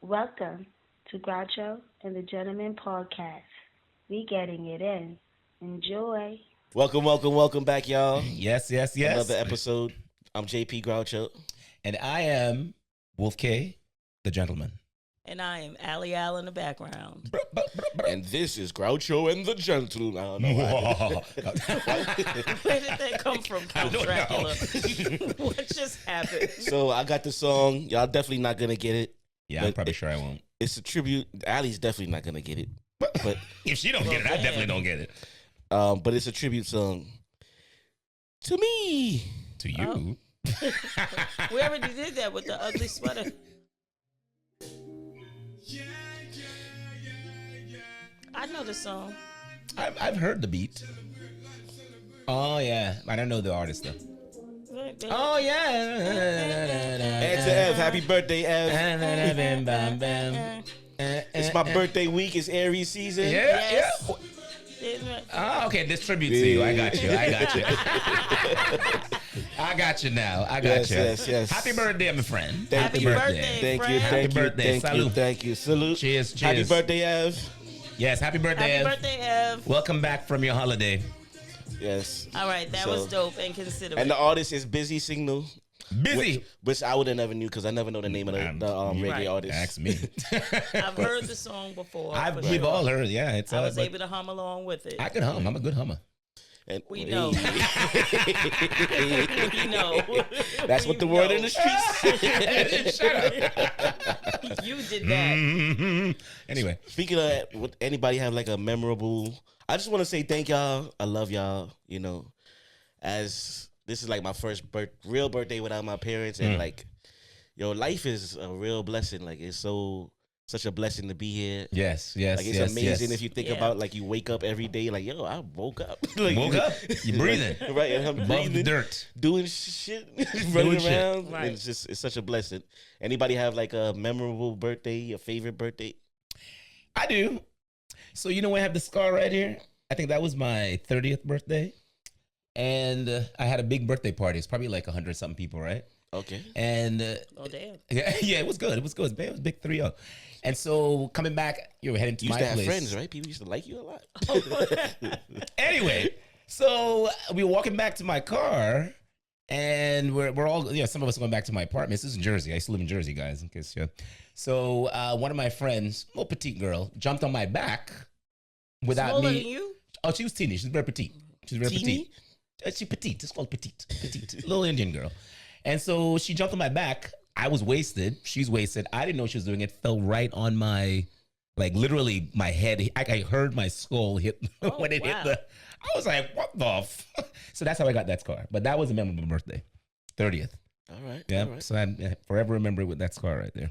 Welcome to Groucho and the Gentleman Podcast. We getting it in. Enjoy. Welcome back, y'all. Yes. Another episode. I'm JP Groucho. And I am Wolf K, the gentleman. And I am Allie Al in the background. And this is Groucho and the Gentleman. I don't know why. Where did that come from, Count Dracula? What just happened? So I got the song. Y'all definitely not going to get it. Yeah, I'm probably sure I won't. It's a tribute. Allie's definitely not going to get it. But if she don't get it, I definitely don't get it. But it's a tribute song to me. To you? We already did that with the ugly sweater. I know the song. I've heard the beat. Oh, yeah. I don't know the artist, though. Oh, yeah. And to Ev, happy birthday, Ev. It's my birthday week. It's Aries season. Yeah. Oh, okay. This tribute to you. I got you. I got you now. I got you. Yes. Happy birthday, my friend. Happy birthday. Thank you. Thank you. Salute. Cheers. Happy birthday, Ev. Yes, happy birthday, Happy Ev. birthday, Ev. Welcome back from your holiday. Yes. All right, that was dope and considerate. And the artist is Busy Signal. Busy. Which I would have never knew because I never know the name of the reggae Right. artist. Ask me. I've heard the song before. We've all heard, yeah. I was able to hum along with it. I can hum. I'm a good hummer. And We know. We know. That's what the word in the streets. Shut up. You did that. Mm-hmm. Anyway. Speaking of, would anybody have like a memorable? I just want to say thank y'all. I love y'all. You know, as this is like my first real birthday without my parents, and like, yo, life is a real blessing. Like it's such a blessing to be here. Yes. Like it's amazing if you think about like you wake up every day like, yo, I woke up. Like, woke up. You're breathing. Right, and I'm Above breathing, the dirt. doing shit, running around. Right. And it's such a blessing. Anybody have like a memorable birthday, a favorite birthday? I do. So you know I have the scar right here? I think that was my 30th birthday. And I had a big birthday party. It's probably like 100-something people, right? Okay. And Oh, damn. yeah, it was good. It was good. It was big 3-0. And so coming back, you were heading to You my used to place. have friends, right? People used to like you a lot. Anyway, so we were walking back to my car, and we're all, some of us going back to my apartment. This is in Jersey. I used to live in Jersey, guys, in case you. So one of my friends, little petite girl, jumped on my back without Smaller me. than you? Oh, she was teeny. She's very petite. She's very Teeny? petite. She's petite. It's called petite. Little Indian girl. And so she jumped on my back. I was wasted. She's wasted. I didn't know she was doing it. Fell right on my, like literally my head. I heard my skull hit when it hit the. I was like, what the? So that's how I got that scar. But that was a memorable birthday, 30th. All right. Yeah. All right. So I forever remember with that scar right there.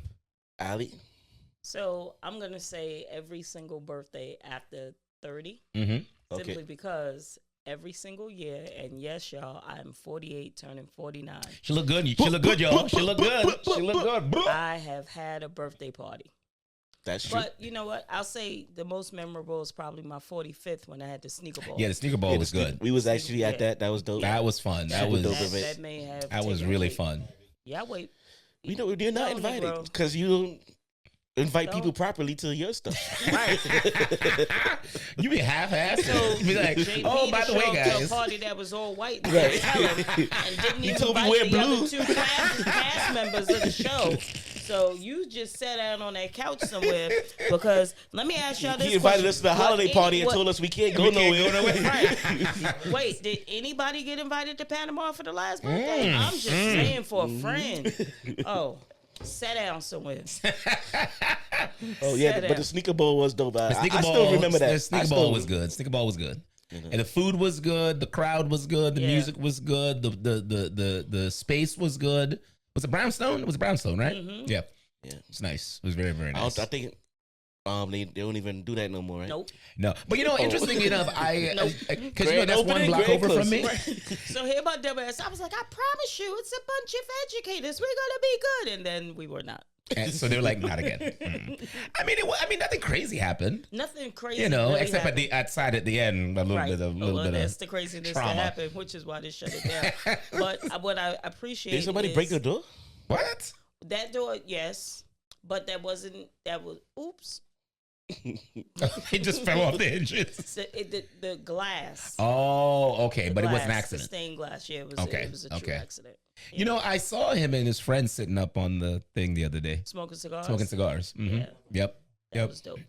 Ali? So I'm going to say every single birthday after 30. Mm-hmm. Simply Okay. because every single year, and yes, y'all, I'm 48 turning 49. She look good. She look good, y'all. She look good. She look good. I have had a birthday party. That's true. But you know what? I'll say the most memorable is probably my 45th when I had the sneaker ball. Yeah, the sneaker ball Yeah, was good. We was actually at Yeah. that. That was dope. That was fun. That was dope that, event. that may have that was taken really away- fun. Yeah, wait. We know you're not No, invited Negro. because you don't invite No. people properly to your stuff. Right. You be half-assed. So be like, JP oh, by the way, to a guys. party that was all white and, Right. and didn't You even told me invite wear the blue. other two cast members of the show. So you just sat down on that couch somewhere because let me ask y'all this He invited question. us to the What holiday any- party and what- told us we can't go nowhere. Right. Wait, did anybody get invited to Panama for the last birthday? I'm just saying for a friend. Oh, sat down somewhere. Oh yeah, Sit but down. the sneaker bowl was dope. The sneaker I ball, still remember that. The sneaker ball was good. Sneaker ball was good. And the food was good. The crowd was good. The Yeah. music was good. The space was good. Was it Brownstone? It was Brownstone, right? Yeah. Yeah. It's nice. It was very, very I nice. think they don't even do that no more, right? Nope. No, but interestingly enough, Nope. because Grand that's one opening, block grand over from me. So here about WS, I was like, I promise you, it's a bunch of educators. We're gonna be good, and then we were not. And so they were like, not again. I mean, nothing crazy happened. Nothing crazy, You know, really except happened. outside at the end, a little Right. bit of That's the craziness trauma. that happened, which is why they shut it down. But what I appreciate Did somebody is break the door? what? that door. Yes, but that was oops. It just fell off the hinges. The glass. Oh, okay, The but it was glass, an accident. The stained glass. Yeah, it was a true accident. Yeah. You know, I saw him and his friend sitting up on the thing the other day. Smoking cigars. Mm-hmm. Yeah. Yep. That was dope.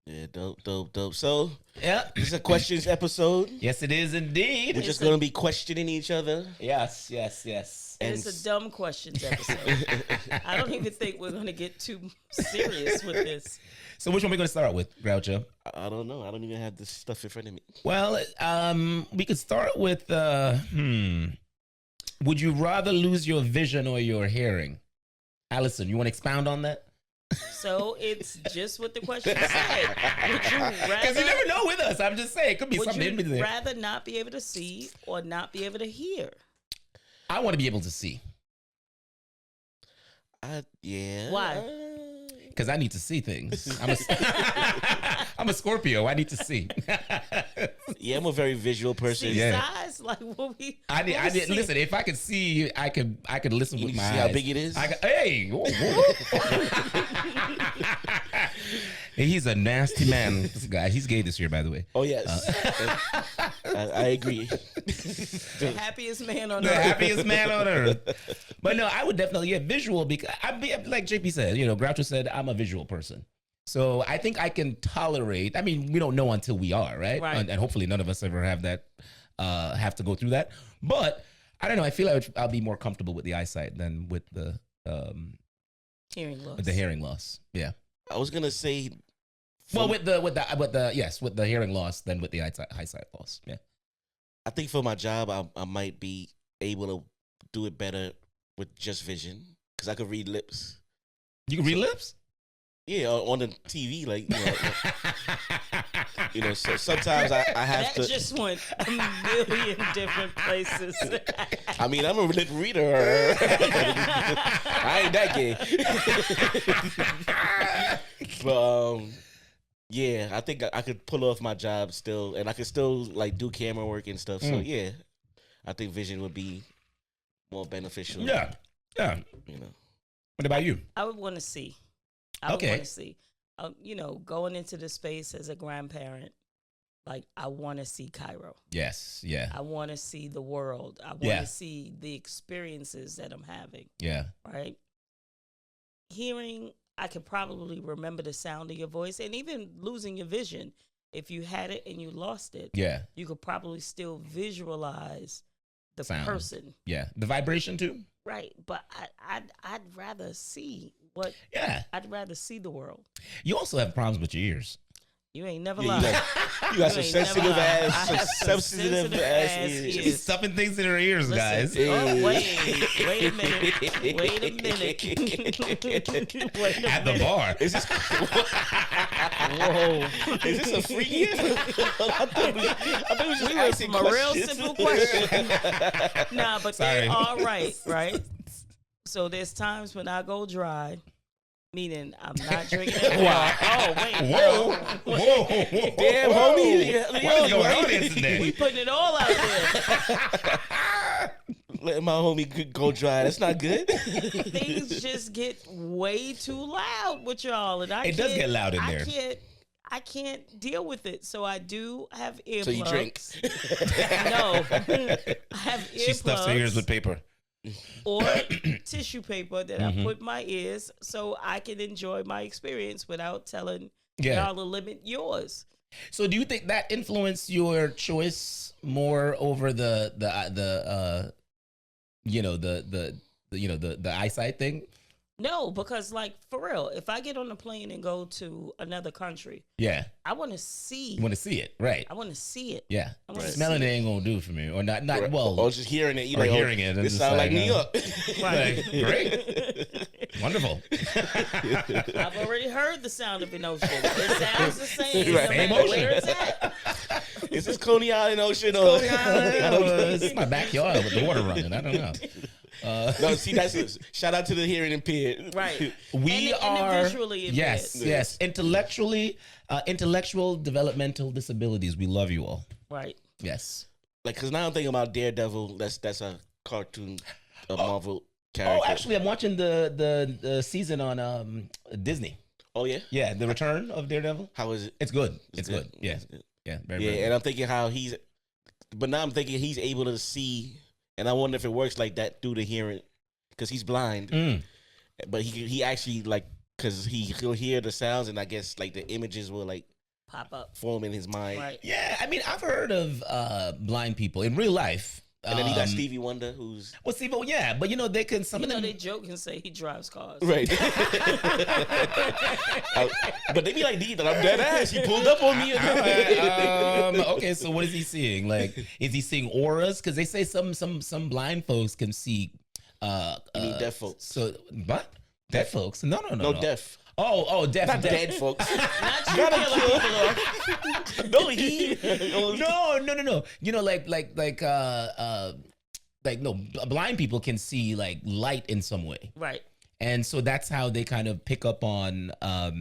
Yeah, dope. So, Yeah. this is a questions episode. Yes, it is indeed. We're just going to be questioning each other. Yes. It's a dumb questions episode. I don't even think we're going to get too serious with this. So which one are we going to start with, Groucho? I don't know. I don't even have this stuff in front of me. Well, we could start with, would you rather lose your vision or your hearing? Allison, you want to expound on that? So it's just what the question said. Would you rather? Because you never know with us. I'm just saying. It could be something in Would you there. rather not be able to see or not be able to hear? I want to be able to see. Yeah. Why? Because I need to see things. I'm a Scorpio. I need to see. Yeah, I'm a very visual person. See Yeah. size? Like what we I did. see? Listen, if I could see, I could listen You with see my how eyes. big it is? Hey, whoa, whoa. He's a nasty man. This guy. He's gay this year, by the way. Oh, yes. I agree. The happiest man on The earth. happiest man on earth. But no, I would definitely visual because like JP said, Groucho said, I'm a visual person. So I think I can tolerate. I mean, we don't know until we are, right? Right. And hopefully none of us ever have that, have to go through that. But I don't know. I feel I'll be more comfortable with the eyesight than with the Hearing loss. with the hearing loss. Yeah. I was going to say... Well, with the hearing loss than with the eyesight loss. Yeah. I think for my job, I might be able to do it better with just vision because I could read lips. You can read lips? Yeah, on the TV, like, so sometimes I have that to. just went a million different places. I mean, I'm a lip reader. I ain't that gay. But, yeah, I think I could pull off my job still, and I could still, like, do camera work and stuff. So, yeah, I think vision would be more beneficial. Yeah. Yeah. What about you? I would want to see. I would want to see. Going into the space as a grandparent, like I want to see Cairo. Yes. Yeah. I want to see the world. I want to see the experiences that I'm having. Yeah. Right. Hearing, I could probably remember the sound of your voice, and even losing your vision. If you had it and you lost it, you could probably still visualize the sound. person. Yeah. The vibration too. Right, but I'd rather see what. Yeah. I'd rather see the world. You also have problems with your ears. You ain't never Yeah, lied. you got some ain't sensitive never lied. I ass, have some sensitive sensitive ass ass ears. ears. She's stuffing things in her ears, guys. Listen, oh, wait a minute. Wait a minute. Wait a At the minute. bar. Is this? Whoa! Is this a free gift? I thought we was just We were asking from a real questions. simple question. Nah, but Sorry. they are right? So there's times when I go dry, meaning I'm not drinking any water. Oh, wait. Whoa. Whoa. Damn, homie. What is going on here today? We putting it all out there. Letting my homie go dry. That's not good. Things just get way too loud with y'all, and It does get loud in there. I can't deal with it. So I do have earplugs. So you drink? No, I have earplugs. She stuffs her ears with paper. Or tissue paper that I put in my ears so I can enjoy my experience without telling y'all to limit yours. So do you think that influenced your choice more over the eyesight thing? No, because like for real, if I get on a plane and go to another country, I want to see. You want to see it, right? I want to see it. Yeah. I wanna Smelling see it ain't gonna do for me, or not. Right. Well, or just hearing it. You or like, hearing it. This sounds like New York. Right. Great. Wonderful. I've already heard the sound of an ocean. It sounds the same. Right. No Same matter ocean. where it's at. Is this Coney Island Ocean or? This is my backyard with the water running. I don't know. No, see, that's shout out to the hearing impaired. Right. We and are visually impaired. yes. Intellectual developmental disabilities. We love you all. Right. Yes. Like, cause now I'm thinking about Daredevil. That's a cartoon, a Marvel. character. Oh, actually, I'm watching the season on Disney. Oh yeah, yeah, the Return of Daredevil. How is it? It's good. It's good. Yeah, good. Yeah, very good. And I'm thinking how he's, but now I'm thinking he's able to see, and I wonder if it works like that through the hearing, because he's blind. But he actually like, because he'll hear the sounds, and I guess like the images will like pop up, form in his mind. Right. Yeah, I mean, I've heard of blind people in real life. And then he got Stevie Wonder, who's yeah, but they can some of them they joke and say he drives cars, right? But they be like, "I'm dead ass." He pulled up on me. Okay, so what is he seeing? Like, is he seeing auras? Because they say some blind folks can see. You mean deaf folks? So what? Deaf folks? No. Deaf. Oh, deaf. Not dead folks. Not you killing people. No, he. No. Blind people can see like light in some way, right? And so that's how they kind of pick up on, I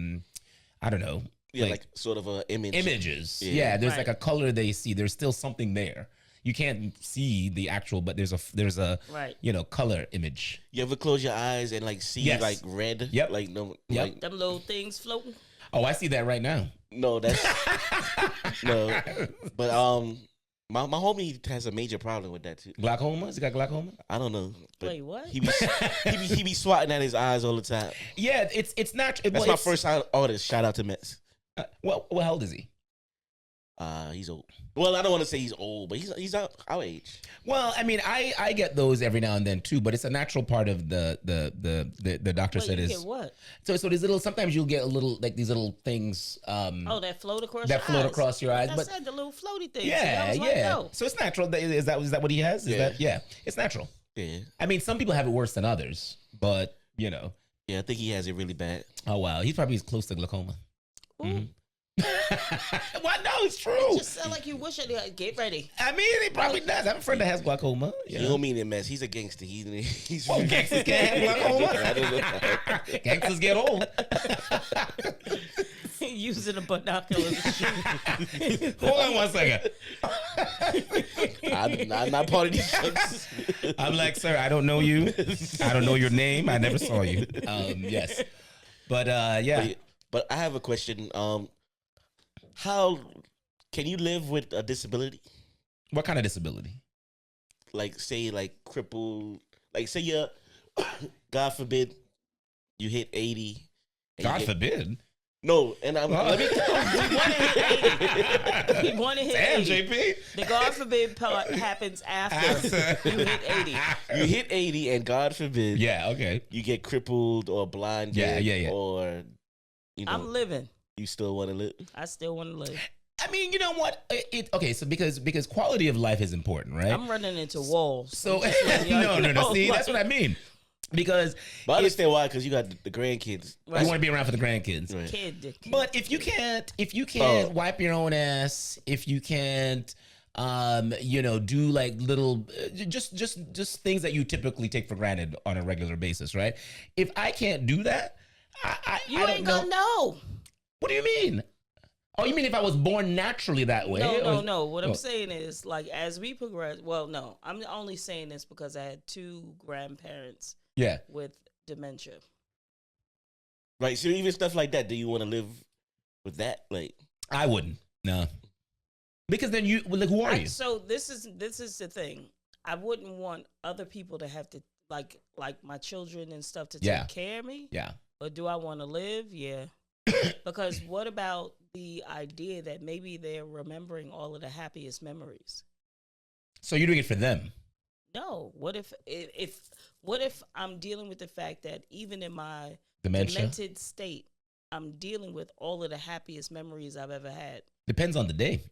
don't know, like sort of images. Yeah, there's like a color they see. There's still something there. You can't see the actual, but there's a right. Color image. You ever close your eyes and like see like red? Yep. Like no. Yep. Like, them little things floating. Oh, I see that right now. No, that's no. But my homie has a major problem with that too. Glaucoma? Has he got glaucoma? I don't know. Wait, what? He be swatting at his eyes all the time. Yeah, it's not. That's my first artist. Shout out to Mets. Well, how old is he? He's old. Well, I don't want to say he's old, but he's our age. Well, I mean, I get those every now and then too, but it's a natural part of the doctor said is what? So these little, sometimes you'll get a little like these little things. That float across across your eyes. Like but I said, the little floaty things. Yeah, so yeah. Like, so it's natural. Is that what he has? It's natural. Yeah. I mean, some people have it worse than others, but Yeah, I think he has it really bad. Oh wow, he's probably close to glaucoma. Well, no, it's true. It just sound like you wish it. Get ready. I mean, he probably does. I have a friend that has glaucoma. You don't mean it, Mess. He's a gangster. He's gangsters can't have glaucoma. I don't know. Gangsters get old. Using a binocular. Hold on one second. I'm not part of these jokes. I'm like, sir, I don't know you. I don't know your name. I never saw you. Yes, but yeah. But I have a question. How can you live with a disability? What kind of disability? Like, say, like crippled. Like, say you're, God forbid, you hit 80. God forbid. No, and let me tell you. We want to hit Damn, 80. JP. The God forbid part happens after you hit 80. You hit 80, and God forbid. Yeah, okay. You get crippled or blind. Yeah. Or, I'm living. You still want to live? I still want to live. I mean, you know what? Okay, so because quality of life is important, right? I'm running into walls. So no. See, that's what I mean. Because but I understand why, because you got the grandkids. Right. You want to be around for the grandkids. Right. Kid. But if you can't wipe your own ass, if you can't do like little just things that you typically take for granted on a regular basis, right? If I can't do that, I ain't gonna know. What do you mean? Oh, you mean if I was born naturally that way? No. What I'm saying is, like, as we progress, well, no, I'm only saying this because I had two grandparents with dementia. Right. So even stuff like that, do you want to live with that? Like, I wouldn't. No. Because then you, like, who are you? So this is the thing. I wouldn't want other people to have to, like my children and stuff, to take care of me. Yeah. But do I want to live? Yeah. Because what about the idea that maybe they're remembering all of the happiest memories? So you're doing it for them? No. What if I'm dealing with the fact that even in my demented state, I'm dealing with all of the happiest memories I've ever had? Depends on the day.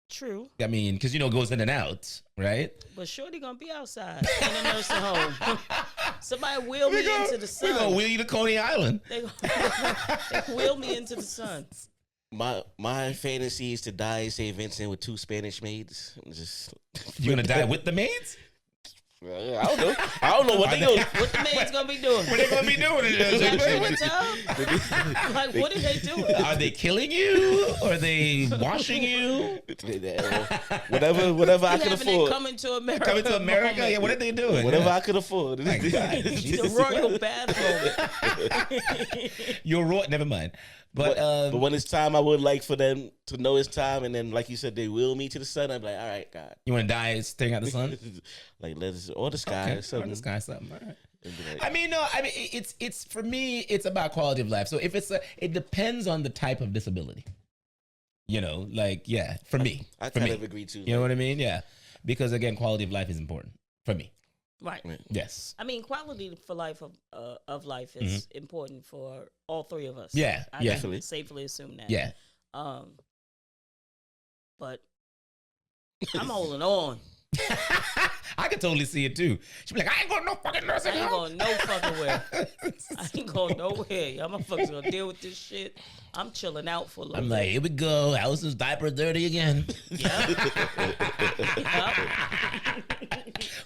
True. I mean, because it goes in and out, right? But shorty gonna be outside in a nursing home. Somebody wheel me into the sun. We're gonna wheel you to Coney Island. They wheel me into the sun. My fantasy is to die in St. Vincent with 2 Spanish maids. You're gonna die with the maids? I don't know. I don't know what they going. What the man's gonna be doing? What they gonna be doing? They got you in the tub? Like, what are they doing? Are they killing you? Or are they washing you? Whatever I could afford. Coming to America. Coming to America? Yeah, what are they doing? Whatever I could afford. The royal bathroom. You're royal. Never mind. But when it's time, I would like for them to know it's time, and then, like you said, they will me to the sun. I'm like, all right, God. You want to die staring at the sun? Like, or the sky, okay. or something. Or the sky, something. All right. Like, I mean, it's for me, it's about quality of life. So if it depends on the type of disability. You know, like, yeah, for me. I kind of agree too. You know what I mean? Yeah. Because again, quality of life is important for me. Right. Yes. I mean, quality for life of life is important for all three of us. Yeah. I can safely assume that. Yeah. But I'm holding on. I could totally see it too. She'd be like, I ain't going no fucking nursing home. I ain't going no fucking where. I ain't going nowhere. Y'all motherfuckers gonna deal with this shit. I'm chilling out for a little bit. Like, here we go. Allison's diaper dirty again. Yep.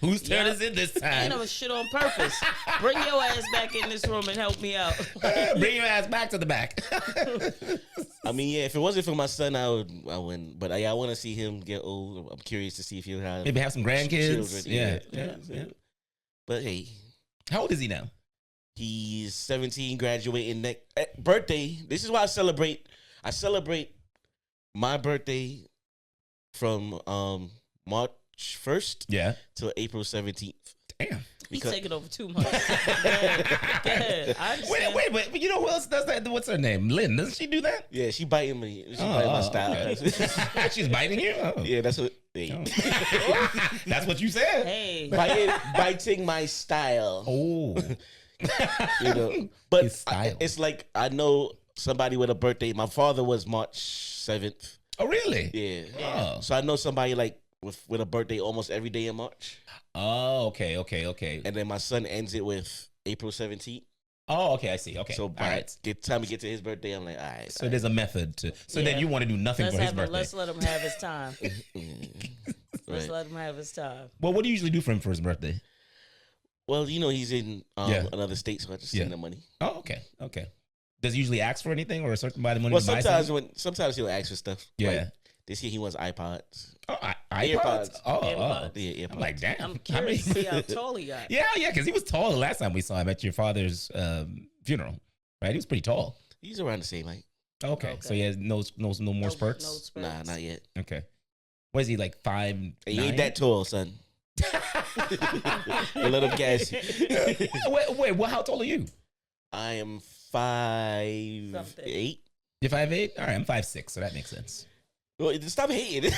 Whose turn is it this time? I ain't never shit on purpose. Bring your ass back in this room and help me out. Bring your ass back to the back. I mean, yeah, if it wasn't for my son, I wouldn't. But I want to see him get old. I'm curious to see if he'll have maybe have some grandkids. Children. Yeah. But hey, how old is he now? He's 17, graduating next birthday. This is why I celebrate. I celebrate my birthday from March 1st till April 17th. Damn. He's taking over too much. Go ahead. I understand. Wait. But you know who else does that? What's her name? Lynn. Doesn't she do that? Yeah, she biting me. She biting my style. Okay. She's biting you? Oh. Yeah, that's what. Hey. That's what you said. Hey. Biting my style. Oh. You know, but it's like I know somebody with a birthday. My father was March 7th. Oh, really? Yeah. Oh. So I know somebody like with a birthday almost every day in March. Oh, okay. And then my son ends it with April 17th. Oh, okay, I see. Okay. So by time we get to his birthday, I'm like, all right. So there's a method to. So then you want to do nothing for his birthday. Let's let him have his time. Let's let him have his time. Well, what do you usually do for him for his birthday? Well, you know, he's in another state, so I just send him money. Oh, okay. Does he usually ask for anything or a certain amount of money? Well, sometimes he'll ask for stuff. Yeah. Like, this year he wants iPods. Oh, AirPods. Oh. Yeah, AirPods. I'm like, damn. I'm curious to see how tall he got. Yeah, because he was tall the last time we saw him at your father's funeral, right? He was pretty tall. He's around the same height. Okay. So he has no more spurts? No spurts? Nah, not yet. Okay. What is he, like 5'9"? He ain't that tall, son. Let him guess. Wait, well, how tall are you? I am 5'8". You're 5'8"? All right, I'm 5'6", so that makes sense. Well, stop hating.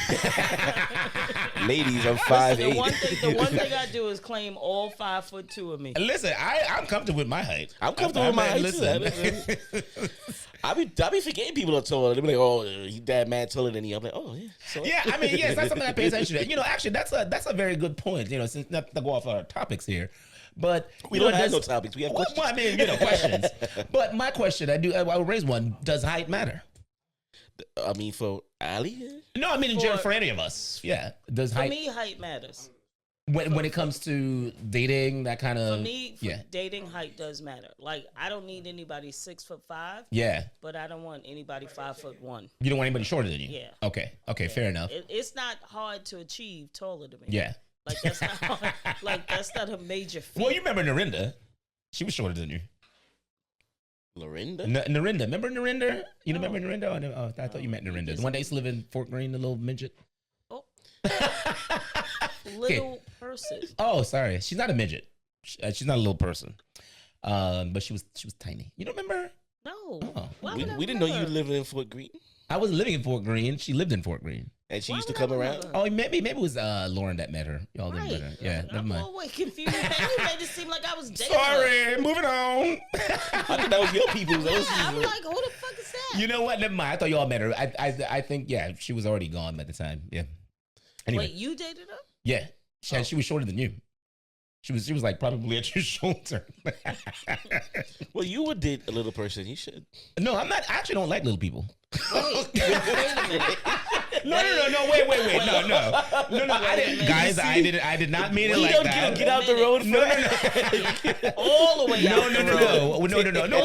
Ladies, I'm 5'8". The one thing I do is claim all 5'2" of me. Listen, I'm comfortable with my height. I'm comfortable with my height too. I be forgetting people are taller. They be like, "Oh, he that man taller than you." I'm like, "Oh yeah." So. Yeah, I mean, yes, that's something I pay attention to. You know, actually, that's a very good point. You know, since not to go off our topics here, but we don't have no topics. We have questions. Well, I mean, questions. But my question, I will raise one: does height matter? I mean, for Ali? No, I mean in general for any of us. Yeah, does height? For me, height matters. When it comes to dating, that kind of for me, dating, height does matter. Like I don't need anybody 6'5". Yeah, but I don't want anybody 5'1". You don't want anybody shorter than you. Yeah. Okay, fair enough. It's not hard to achieve taller than me. Yeah. Like that's not hard. Like that's not a major feat. Well, you remember Narinda? She was shorter than you. Lorinda? Narinda. Remember Narinda? You remember Narinda? Oh, I thought you meant Narinda. The one that used to live in Fort Greene, the little midget. Oh. Little person. Oh, sorry. She's not a midget. She's not a little person. But she was tiny. You don't remember? No. Oh. We didn't know you lived in Fort Greene. I wasn't living in Fort Greene. She lived in Fort Greene. And she used to come around? Oh, maybe it was Lauren that met her. Y'all didn't met her. Yeah, never mind. I'm always confused. You made it seem like I was dating Sorry, moving on. I thought that was your people. I'm like, who the fuck is that? You know what? Never mind. I thought y'all met her. I think, she was already gone by the time. Yeah. Anyway. Wait, you dated her? Yeah. She was shorter than you. She was like probably at your shoulder. Well, you would date a little person. You should. No, I'm not. I actually don't like little people. Wait a minute. No. Wait. No. I didn't, guys. I did not mean it like that. Get out the road. No. All the way out. No.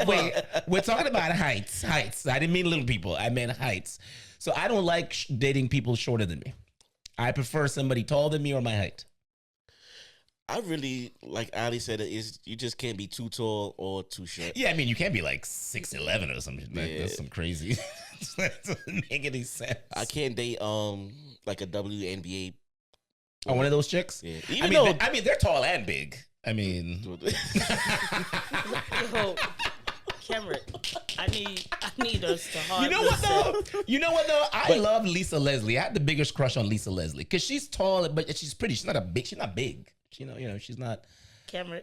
Wait. We're talking about heights. I didn't mean little people. I meant heights. So I don't like dating people shorter than me. I prefer somebody taller than me or my height. I really, like Ali said, is you just can't be too tall or too short. Yeah, I mean, you can't be like 6'11" or something. Yeah. That's some crazy. That doesn't make any sense. I can't date like a WNBA. Oh, one of those chicks? Yeah. I mean, they're tall and big. I mean, Yo, Cameron, I need us to hard. You know what though? I love Lisa Leslie. I had the biggest crush on Lisa Leslie because she's tall, but she's pretty. She's not big. You know, she's not. Cameron.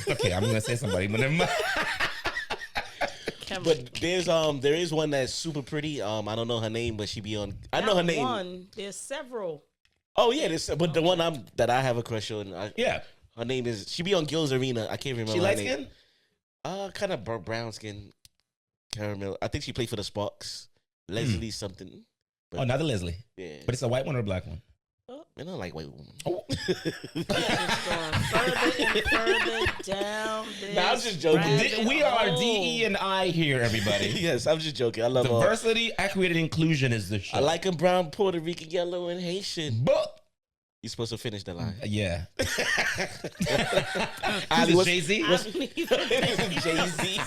Okay, I'm gonna say somebody, but never mind. But there is one that's super pretty. I don't know her name, but she be on. I know her name. There's several. Oh yeah, but the one that I have a crush on. Her name is. She be on Gil's Arena. I can't remember. She her light name. skin. Kind of brown skin, caramel. I think she played for the Sparks. Leslie something. But, not the Leslie. Yeah, but it's a white one or a black one. I don't like white women. Oh. Just going further and further down. Nah, I'm just joking. We are DE and I here, everybody. Yes, I'm just joking. I love diversity, equity, and inclusion is the show. I like them brown, Puerto Rican, yellow, and Haitian. But you're supposed to finish the line. Yeah. Ali, what's Jay-Z? Jay-Z.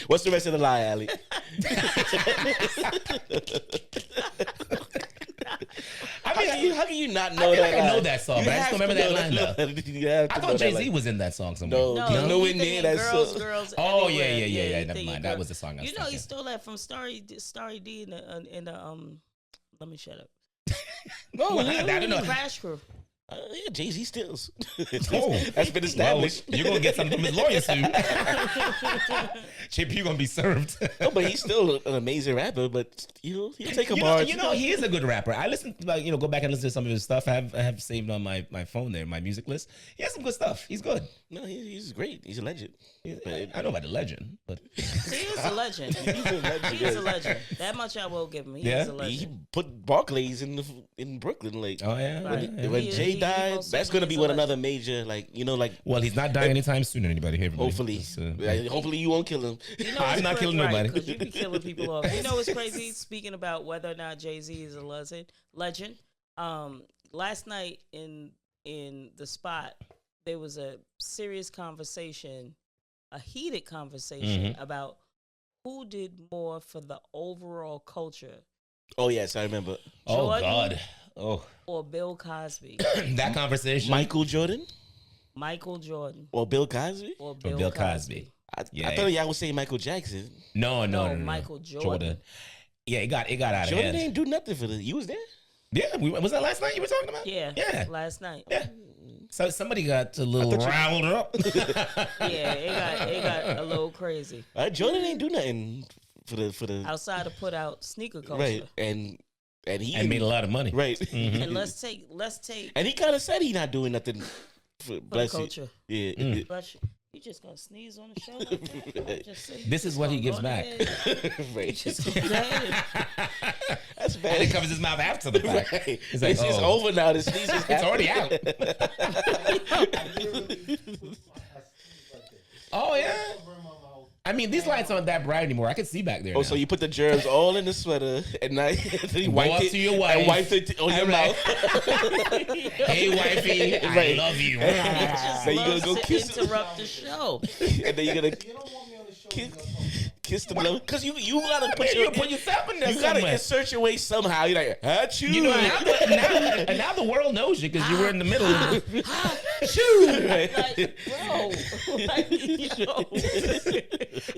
What's the rest of the line, Ali? How can you not know that? I know that song, but I just don't remember that line though. I thought Jay-Z was in that song somewhere. No, he's nowhere near that song. Girls, oh everywhere. Yeah. Never mind. That was the song I was thinking. He stole that from Starry D in the Let me shut up. No, I don't know. Crash Crew. Yeah, Jay-Z steals. Oh, that's been established. Well, you're gonna get something from his lawyer soon. JP, you're gonna be served. No, but he's still an amazing rapper. But he'll take a bar. He is a good rapper. I listen, go back and listen to some of his stuff. I have saved on my phone there, my music list. He has some good stuff. He's good. No, he's great. He's a legend. I know about the legend, but he is a legend. He is a legend. That much I will give him. He is a legend. He put Barclays in Brooklyn. Like, oh yeah. Right. When Jay died, that's gonna be another major. Well, he's not dying anytime soon. Anybody here? Hopefully, hopefully you won't kill him. I'm not killing nobody. Because you be killing people off. You know what's crazy? Speaking about whether or not Jay-Z is a legend. Last night in the spot, there was a serious conversation, a heated conversation about who did more for the overall culture. Oh yes, I remember. Oh God. Oh. Or Bill Cosby. That conversation. Michael Jordan or Bill Cosby or Bill Cosby. I thought y'all was saying Michael Jackson. No. Michael Jordan. Yeah, it got out of hand. Jordan didn't do nothing for you was there? Yeah, was that last night you were talking about? Yeah. Last night. Yeah. So somebody got a little riled up. Yeah, it got a little crazy. Jordan ain't do nothing for the outside of put out sneaker culture. Right. And he made a lot of money. Right. Mm-hmm. And let's take and he kind of said he not doing nothing for the culture. Yeah. But you just gonna sneeze on the show? This is what he gives back. Right. Just go ahead. That's bad. And he covers his mouth after the fact. Right. It's like, it's over now. The sneeze is it's already out. Oh yeah. I mean, these lights aren't that bright anymore. I can see back there. Oh, now. So you put the germs all in the sweater at night. You wipe it to your wife and wipe it on your mouth. Hey, wifey, I love you. So you gonna go kiss? Interrupt the show. And then you're gonna kiss the blow because you gotta put yourself in there. You gotta insert your way somehow. You're like, achoo. You know, now the world knows you because you were in the middle of it. Like, bro.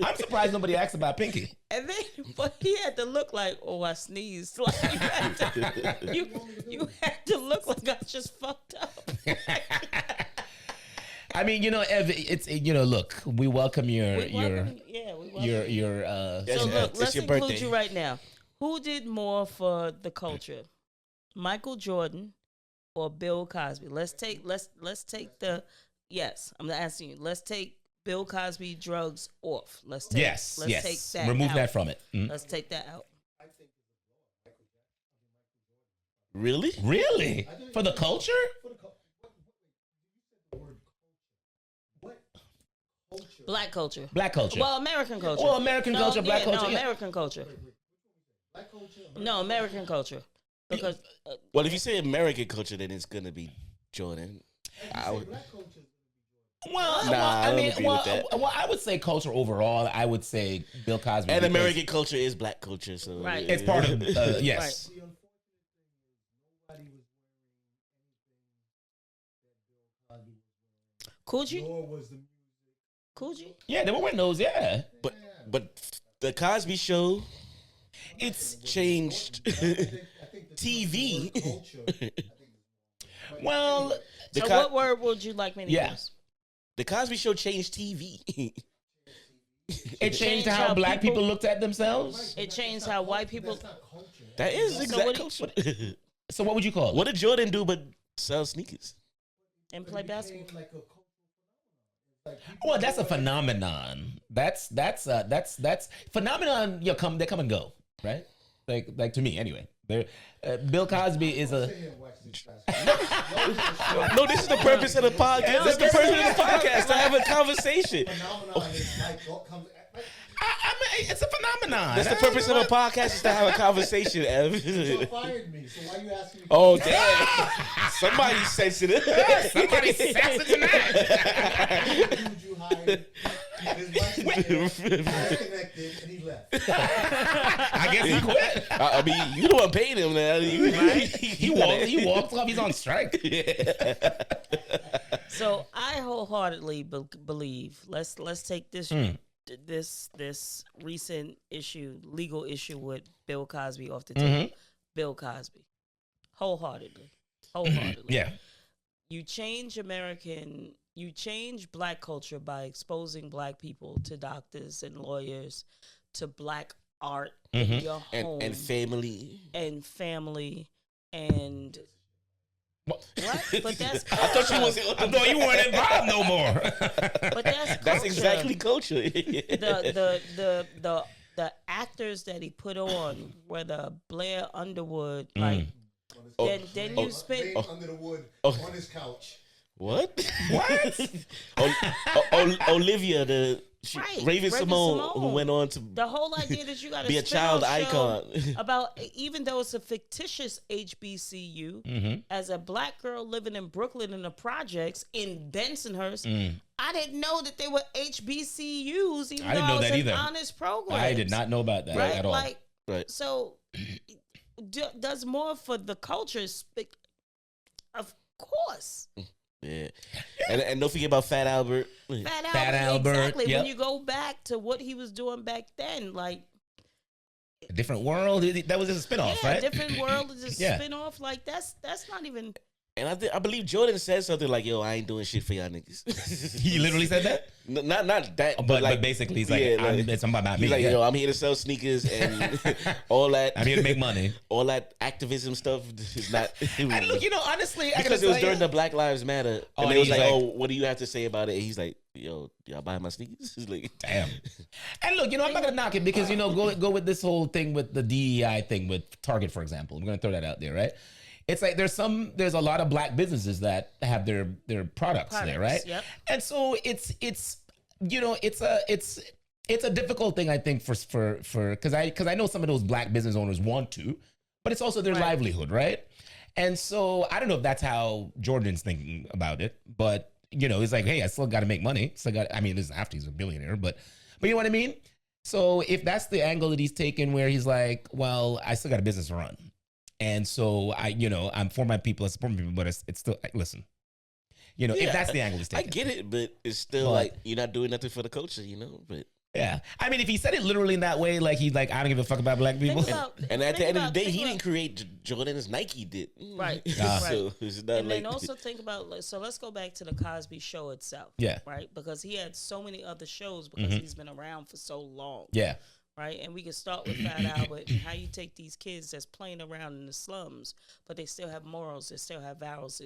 I'm surprised nobody asked about Pinky. And then, but he had to look like, oh, I sneezed. Like you had to look like I just fucked up. I mean, Ev, it's look, we welcome your. We welcome you. So look, let's include you right now. Who did more for the culture, Michael Jordan or Bill Cosby? Let's take the. Yes, I'm asking you. Let's take Bill Cosby drugs off. Let's take yes. that. Remove out. that from it. Let's take that out. Really? Really? For the culture? Black culture. Black culture. Well, American culture. Well, American culture, black culture. No, yeah. American culture. No, American culture. Because Well, if you say American culture, then it's gonna be Jordan. Well, Nah, I don't agree with that. Well, I would say culture overall. I would say Bill Cosby. And because American culture is black culture, so Right. It's part of yes. Coogee? Coogee? Yeah, they were wearing those. Yeah, but the Cosby Show, it's changed TV. well. So what word would you like me to use? The Cosby Show changed TV. It changed how black people looked at themselves. It changed how white people. That is exact culture. So what would you call it? What did Jordan do but sell sneakers? And play basketball. Well, that's a phenomenon. That's phenomenon. They come and go, right? Like to me anyway. Bill Cosby is a. No, this is the purpose of the podcast. This is the purpose of the podcast to have a conversation. I mean, it's a phenomenon. That's the purpose of a podcast is to have a conversation. Ev. You fired me, so why are you asking me? Oh damn! Somebody's sensitive. Somebody's sensitive tonight. Dude you hired, his wife disconnected, and he left. I guess he quit. I mean, you the one paid him now. He walked off. He's on strike. So I wholeheartedly believe. Let's take this this recent legal issue with Bill Cosby off the table. Bill Cosby, wholeheartedly. Yeah. You change black culture by exposing black people to doctors and lawyers, to black art in your home and family and what? But that's culture. I thought you weren't involved no more. But that's That's exactly culture. The actors that he put on, whether Blair Underwood, like then you spent under the wood on his couch. What? What? Olivia, Raven Simone, who went on to the whole idea that you got to be a child icon about, even though it's a fictitious HBCU, as a black girl living in Brooklyn in the projects in Bensonhurst, I didn't know that they were HBCUs. Even I didn't know that either. Honest program. I did not know about that at all. Right. So does more for the culture, of course. Yeah, and don't forget about Fat Albert. Fat Albert, exactly. Yep. When you go back to what he was doing back then, like a different world. That was just a spinoff, right? Different world is just spinoff. Like that's not even. And I believe Jordan said something like, "Yo, I ain't doing shit for y'all niggas." He literally said that. Not that, but basically, he's like, it's about me. He's like, yo, I'm here to sell sneakers and all that. I'm here to make money. All that activism stuff is not. And look, honestly, because it was during the Black Lives Matter, and they was like, "Oh, what do you have to say about it?" And he's like, "Yo, y'all buy my sneakers?" He's like, damn. And look, I'm not gonna knock it because go with this whole thing with the DEI thing with Target, for example. I'm gonna throw that out there, right? It's like there's a lot of black businesses that have their products there, right? Yep. And so it's a difficult thing, I think, for because I know some of those black business owners want to, but it's also their livelihood, right? And so I don't know if that's how Jordan's thinking about it, but he's like, hey, I still got to make money. This is after he's a billionaire, but you know what I mean? So if that's the angle that he's taking, where he's like, well, I still got a business to run. And so I'm for my people, I support my people, but it's still, listen, if that's the angle he's taking. I get it, but it's still like, you're not doing nothing for the culture, but. Yeah. I mean, if he said it literally in that way, like he's like, I don't give a fuck about black people. And at the end of the day, he didn't create Jordan's, Nike did. Right. So it's not and then also think about, so let's go back to the Cosby Show itself. Yeah. Right? Because he had so many other shows because he's been around for so long. Yeah. Right, and we can start with Fat Albert and how you take these kids that's playing around in the slums, but they still have morals, they still have values,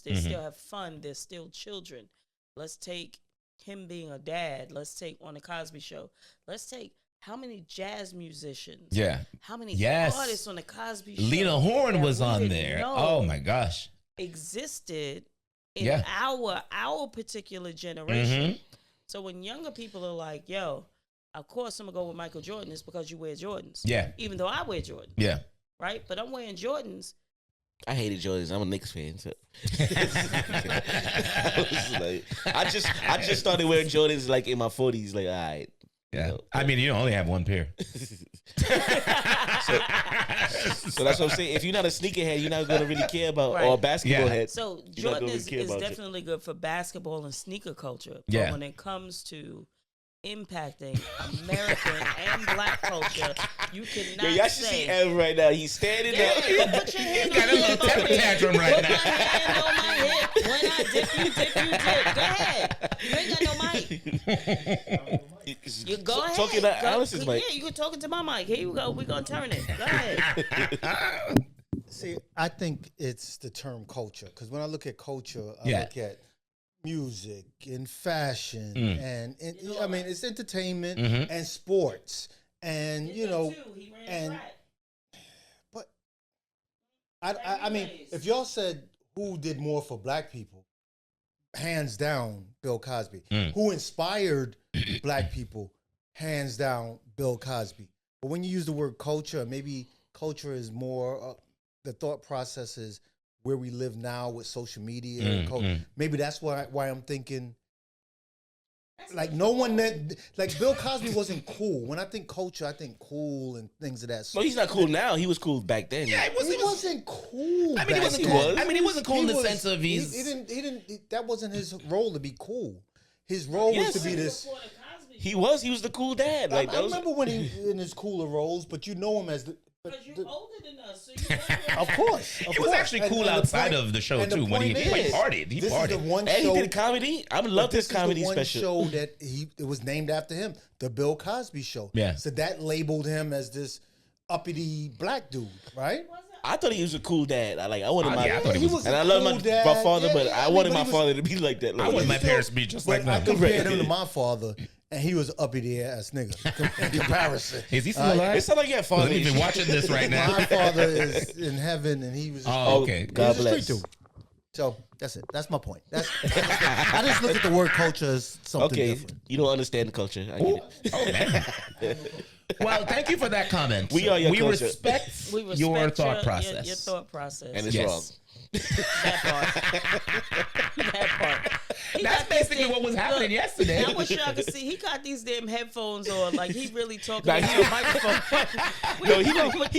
they still have fun, they're still children. Let's take him being a dad. Let's take on the Cosby Show. Let's take how many jazz musicians? Yeah. How many Yes. artists on the Cosby Show? Lena Horne that was we on didn't there. know Oh my gosh. existed in Yeah. our particular generation. So when younger people are like, yo, of course I'm gonna go with Michael Jordan, it's because you wear Jordans. Yeah. Even though I wear Jordans. Yeah. Right? But I'm wearing Jordans. I hated Jordans. I'm a Knicks fan. So. I just started wearing Jordans like in my 40s. Like, all right. Yeah. You know. I mean, you only have one pair. So that's what I'm saying. If you're not a sneakerhead, you're not gonna really care about or a basketball head. So you're not Jordan gonna is really care about definitely good for basketball and sneaker culture. But Yeah. when it comes to impacting American and black culture, you cannot Y'all should see Ev right now. He's standing Yeah, up. you put your hand Got a on little my temper hip. tantrum right Put now. my hand on my hip. When I dip, you dip, you dip. Go ahead. You ain't got no mic. You go ahead. Talking to Go- Alice's mic. Yeah, you can talking to my mic. Here you go. We're going to turn it. Go ahead. See, I think it's the term culture, because when I look at culture, I Yeah. look at music and fashion, and I mean, it's entertainment and sports, and He ran and track. but I mean, if y'all said who did more for black people, hands down, Bill Cosby. Who inspired black people, hands down, Bill Cosby. But when you use the word culture, maybe culture is more the thought process is where we live now with social media. And maybe that's why I'm thinking. Like no one that like Bill Cosby wasn't cool. When I think culture, I think cool and things of that No, sort. he's not cool now. He was cool back then. Yeah, He wasn't cool. I mean, he back wasn't then. cool. I mean, he wasn't cool in the was- sense of he's. He didn't. That wasn't his role to be cool. His role was to be this. He was the cool dad. Like I that was, remember when he in his cooler roles, but you know him as the. Because you're older than us, so you Of course, It was actually cool outside of the show too. When he partied, he this is the partied. one and show. he did comedy. I love this comedy is the one special. show that it was named after him, the Bill Cosby Show. Yeah. So that labeled him as this uppity black dude, right? I thought he was a cool dad. I wanted my. yeah, I thought he was and a I love cool my dad. father, Yeah, but yeah, I I mean, wanted but my he was- father to be like that. I Like, wanted my still- parents to be just But like I that. compared him to my father, and he was uppity ass nigga in comparison. Is he still alive? it sounded like you had father I'm even issues. watching this right now. My father is in heaven, and he was. Oh, okay. God He's a bless. street dude. So that's it. That's my point. I just look at the word culture as something Okay, different. you don't understand the culture. I get it. Oh, man. Well, thank you for that comment. We are your culture. Respect we respect your thought process. Your thought process. And it's Yes. wrong. That part. That part. He That's got this basically thing- what was happening look, yesterday. I wish y'all could see. He got these damn headphones on, like he really talking Nah, into he- the microphone. No, he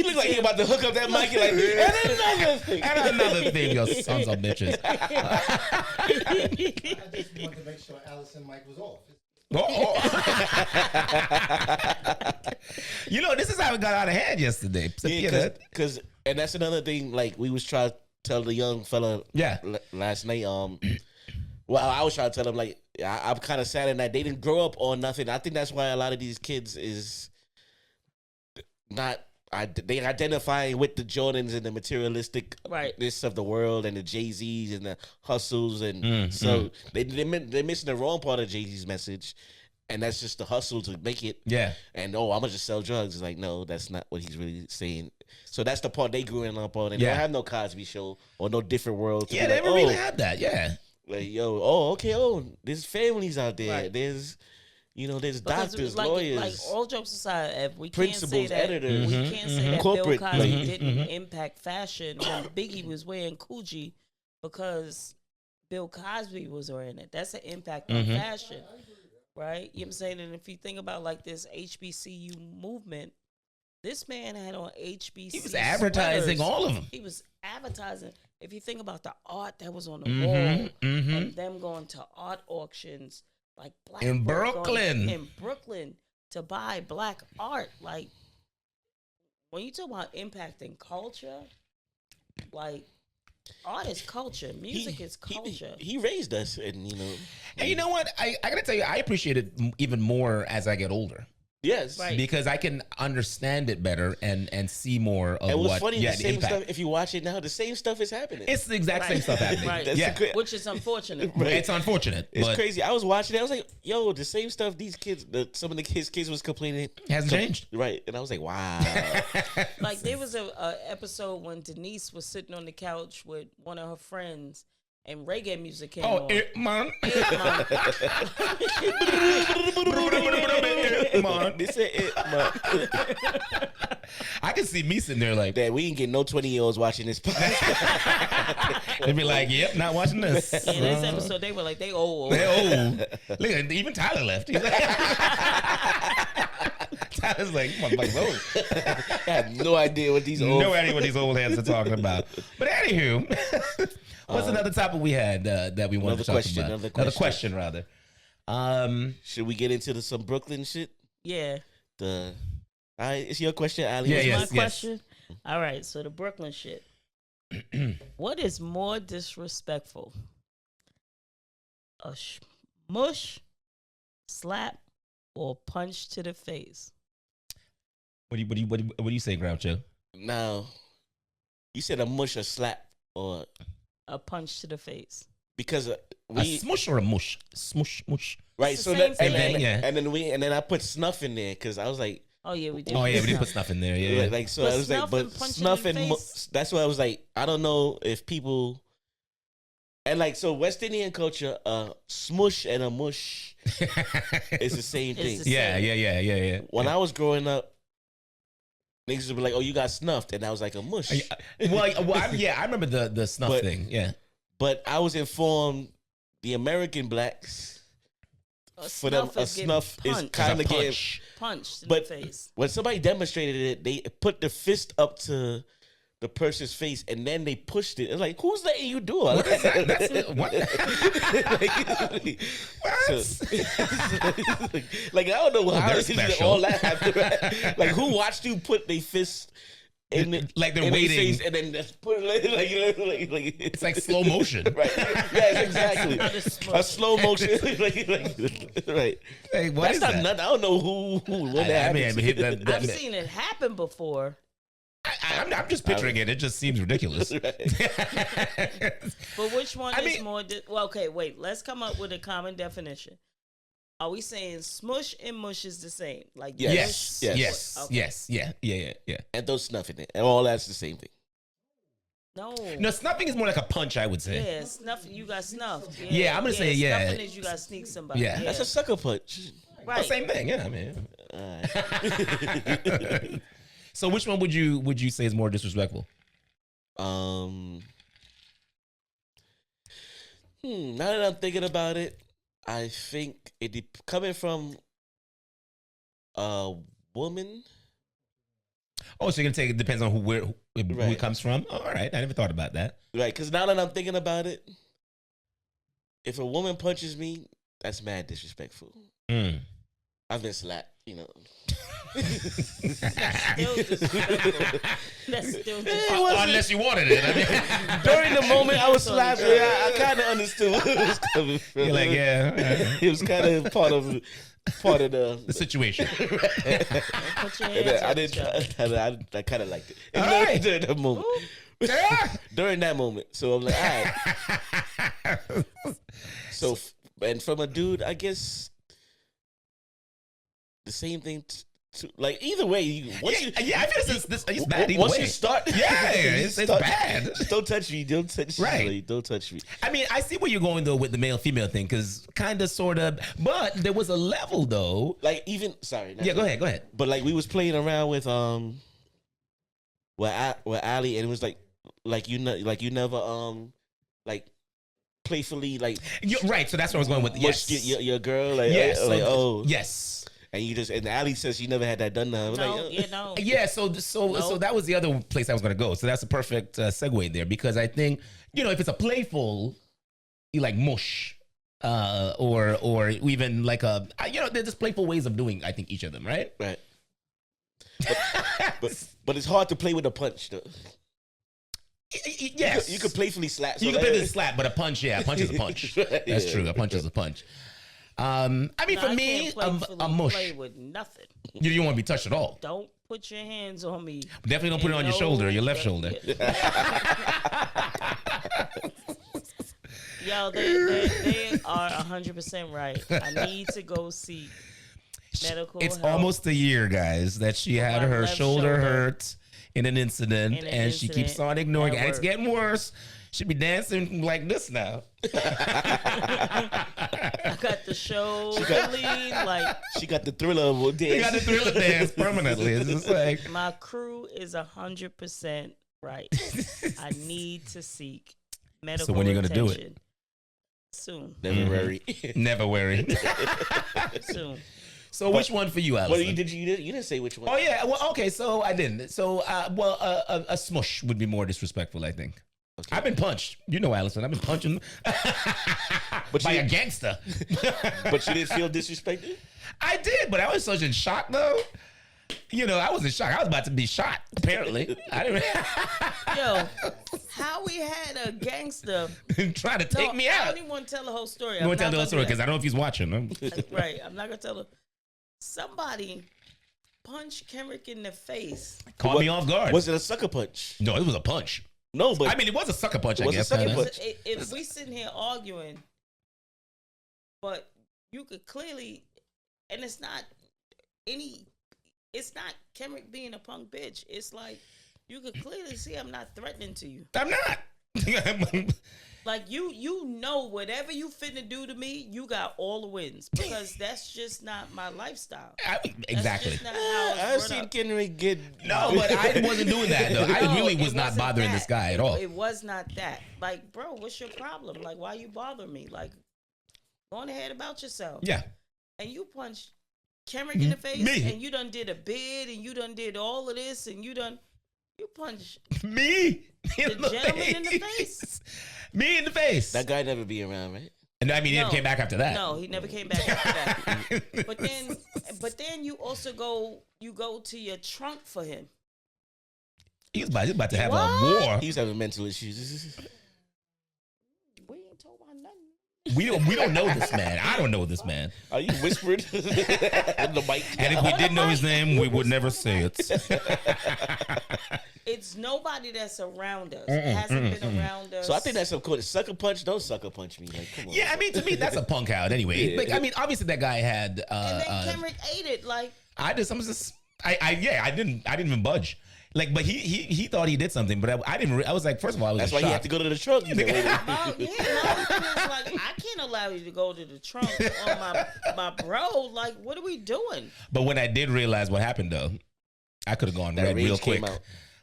looked like he about to hook up that mic. Like, and another thing. And another thing, your sons of bitches. I just wanted to make sure Allison mic was off. You know, this is how it got out of hand yesterday. So, Yeah, because and that's another thing. Like we was trying to tell the young fella, Yeah. last night. Well, I was trying to tell him like I'm kind of sad in that they didn't grow up on nothing. I think that's why a lot of these kids is not. They identifying with the Jordans and the materialistic this of the world and the Jay-Z's and the hustles and so they're missing the wrong part of Jay-Z's message, and that's just the hustle to make it. Yeah. And I'm gonna just sell drugs. It's like, no, that's not what he's really saying. So that's the part they grew up on, and they don't have no Cosby Show or no different world. Yeah, they never really had that. Yeah. Like, there's families out there. Right. There's there's Because, doctors, like, lawyers, like all jokes aside, if we principals, can't say that, editors, we can't say that corporate, Bill Cosby like- didn't impact fashion when Biggie was wearing Coogee, because Bill Cosby was wearing it. That's an impact on fashion, right? You know what I'm saying? And if you think about like this HBCU movement, this man had on HBCU. He was advertising sweaters. all of them. He was advertising. If you think about the art that was on the wall and them going to art auctions, like black In folk going Brooklyn. in Brooklyn to buy black art, like when you talk about impacting culture, like art is culture, music is culture. He raised us, and And you know what? I gotta tell you, I appreciate it even more as I get older. Yes, Right. because I can understand it better and see more of and what's what. funny, Yeah, the the same impact. stuff. If you watch it now, the same stuff is happening. It's the exact same stuff happening. Right. That's Yeah, the Which is unfortunate. Right. it's unfortunate. It's but crazy. I was watching it. I was like, "Yo, the same stuff these kids, some of the kids was complaining hasn't changed. right?" And I was like, "Wow." Like there was a episode when Denise was sitting on the couch with one of her friends, and reggae music came Oh, on. man. They said it, man. I can see me sitting there like that. Dad, we ain't get no 20-year-olds watching this podcast. They'd be like, "Yep, not watching this." In this episode, they were like, they old. They old. Look, even Tyler left. He's like, Tyler's like, "Motherfucker's old." I have no idea what these old. No idea what these old heads are talking about. But anywho, what's another topic we had that we wanted to talk about? Another question, rather. Should we get into some Brooklyn shit? Yeah. All right, it's your question, Ali. Yeah, That's yes, my question. All right, so the Brooklyn shit. What is more disrespectful? A mush, slap, or punch to the face? What do you say, Groucho? Now, you said a mush or slap or A punch to the face. because A smush or a mush? Smush, mush. right. It's So the that same and thing. Yeah. then I put snuff in there because I was like, Oh yeah, we did. Oh yeah, we did put stuff in there. Yeah. like so But I was like, snuff but and punching snuff in and the face? that's why I was like, I don't know if people. And like so, West Indian culture, smush and a mush is the same thing. It's the Yeah. When I was growing up, niggas would be like, "Oh, you got snuffed," and I was like, "A mush." I remember the snuff But- thing. Yeah. But I was informed the American blacks, for them, a snuff is punched. kind of getting. punch. Punched in But the face. when somebody demonstrated it, they put the fist up to the person's face and then they pushed it. It's like, who's letting you do it? What is that? That's what? Like, I don't know how they're this is special. all that happened. Right? Like, who watched you put their fist in the, Like they're in their waiting. face and then just put it like It's like slow motion. right? Yes, exactly. Not a smush. A slow motion, right? Hey, what That's is not that? nothing. I don't know who when that I mean, happened. I've seen it happen before. I'm just picturing it. It just seems ridiculous. But which one I is mean- more? Well, okay, wait. Let's come up with a common definition. Are we saying smush and mush is the same? Like Yes. mush, Yes. Okay. Yes. Yeah. And those snuffing it, and all that's the same thing. No. No, snuffing is more like a punch, I would say. Yeah, snuff. You got snuffed. Yeah, I'm gonna say, yeah. Snuffing is you got to sneak somebody. Yeah. That's a sucker punch. right. Same thing. Yeah, I mean. Alright. So, which one would you say is more disrespectful? Now that I'm thinking about it, I think coming from a woman. Oh, so you're gonna take it depends on who it Right. comes from. Oh, all right, I never thought about that. Right, because now that I'm thinking about it, if a woman punches me, that's mad disrespectful. Mm. I've been slapped, you know. Still disrespectful. That's still disrespectful. Unless you wanted it. I mean, During the moment I was slapped, I kind of understood where it was coming from. you're like, yeah, It was kind of part of the the situation. Put your And hands I up, didn't. Chuck. I kind of liked it. All right. During that moment. During that moment, so I'm like, all right. So, and from a dude, I guess the same thing. Like either way, once I feel it's bad either once way. you start, Yeah, it's bad. Just don't touch me. Don't touch me. Right. Like, don't touch me. I mean, I see where you're going though with the male female thing, because kind of, sort of, but there was a level though. Like even sorry. Yeah, go ahead. But like we was playing around with with Ali, and it was like you never like playfully like You're right. So that's where I was going with. Yes, mushed your girl like yes, like oh yes. and you just and Ali says she never had that done. Now No, no. Yeah, so that was the other place I was going to go. So that's a perfect segue there, because I think, if it's a playful, like mush, or even like a, there's just playful ways of doing, I think, each of them, right? right. But it's hard to play with a punch though. Yes, You could playfully slap. You can playfully slap, but a punch is a punch. Right, That's yeah. true. A punch is a punch. I mean, for me, a mush. Play with nothing. You don't want to be touched at all. Don't put your hands on me. Definitely don't put it on your shoulder, your left shoulder. Yo, they are 100% right. I need to go see medical It's help. almost a year, guys, that she had My her left shoulder shoulder hurt in an incident, and she keeps on ignoring it. And it's getting worse. She be dancing like this now. I got the shoulder lead, like she got the thriller dance. She got the thriller dance permanently. It's just like my crew is 100% right. I need to seek medical So when are you gonna do it? attention. Soon. Never worry. Never worry. Soon. So which one for you, Allison? Well, you didn't say which one. Oh yeah. Well, okay. So I didn't. So a smush would be more disrespectful, I think. Okay. I've been punched. You know, Allison. I've been punching by a gangster. But you didn't feel disrespected? I did, but I was such in shock though. You know, I was in shock. I was about to be shot. Apparently, I didn't. Yo, how we had a gangster trying to take me out. I don't even want to tell the whole story. I'm going to tell the whole story because I don't know if he's watching. Right. I'm not going to tell him. Somebody punched Kendrick in the face. Caught me off guard. Was it a sucker punch? No, it was a punch. No, but I mean, it was a sucker punch. I guess. If we sitting here arguing, but you could clearly, and it's not Kendrick being a punk bitch. It's like you could clearly see I'm not threatening to you. I'm not. Like you know whatever you finna do to me, you got all the wins because that's just not my lifestyle. Exactly. That's just not how I've seen Kendrick get no, but I wasn't doing that though. I really was not bothering this guy at all. It was not that. Like, bro, what's your problem? Like, why you bothering me? Like, go on ahead about yourself. Yeah. And you punched Kendrick in the face, and you done did a bid, and you done did all of this, and you punched me the gentleman in the face. Me in the face. That guy never be around, right? And I mean, he never came back after that. No, he never came back after that. But then you also go to your trunk for him. He's about to have a war. He's having mental issues. We ain't told about nothing. We don't know this man. I don't know this man. Are you whispered in the mic? And if we did know his name, we would never say it. It's nobody that's around us. It hasn't been around us. So I think that's some cool. Sucker punch, don't sucker punch me. Like, come on. Yeah, I mean, to me, that's a punk out anyway. Yeah. Like, I mean, obviously that guy had. And then Kendrick ate it. Like I didn't even budge. Like, but he thought he did something, but I didn't. I was like, first of all, I was. That's why shocked. he had to go to the trunk. You like I can't allow you to go to the trunk on my bro. Like, what are we doing? But when I did realize what happened, though, I could have gone red real quick.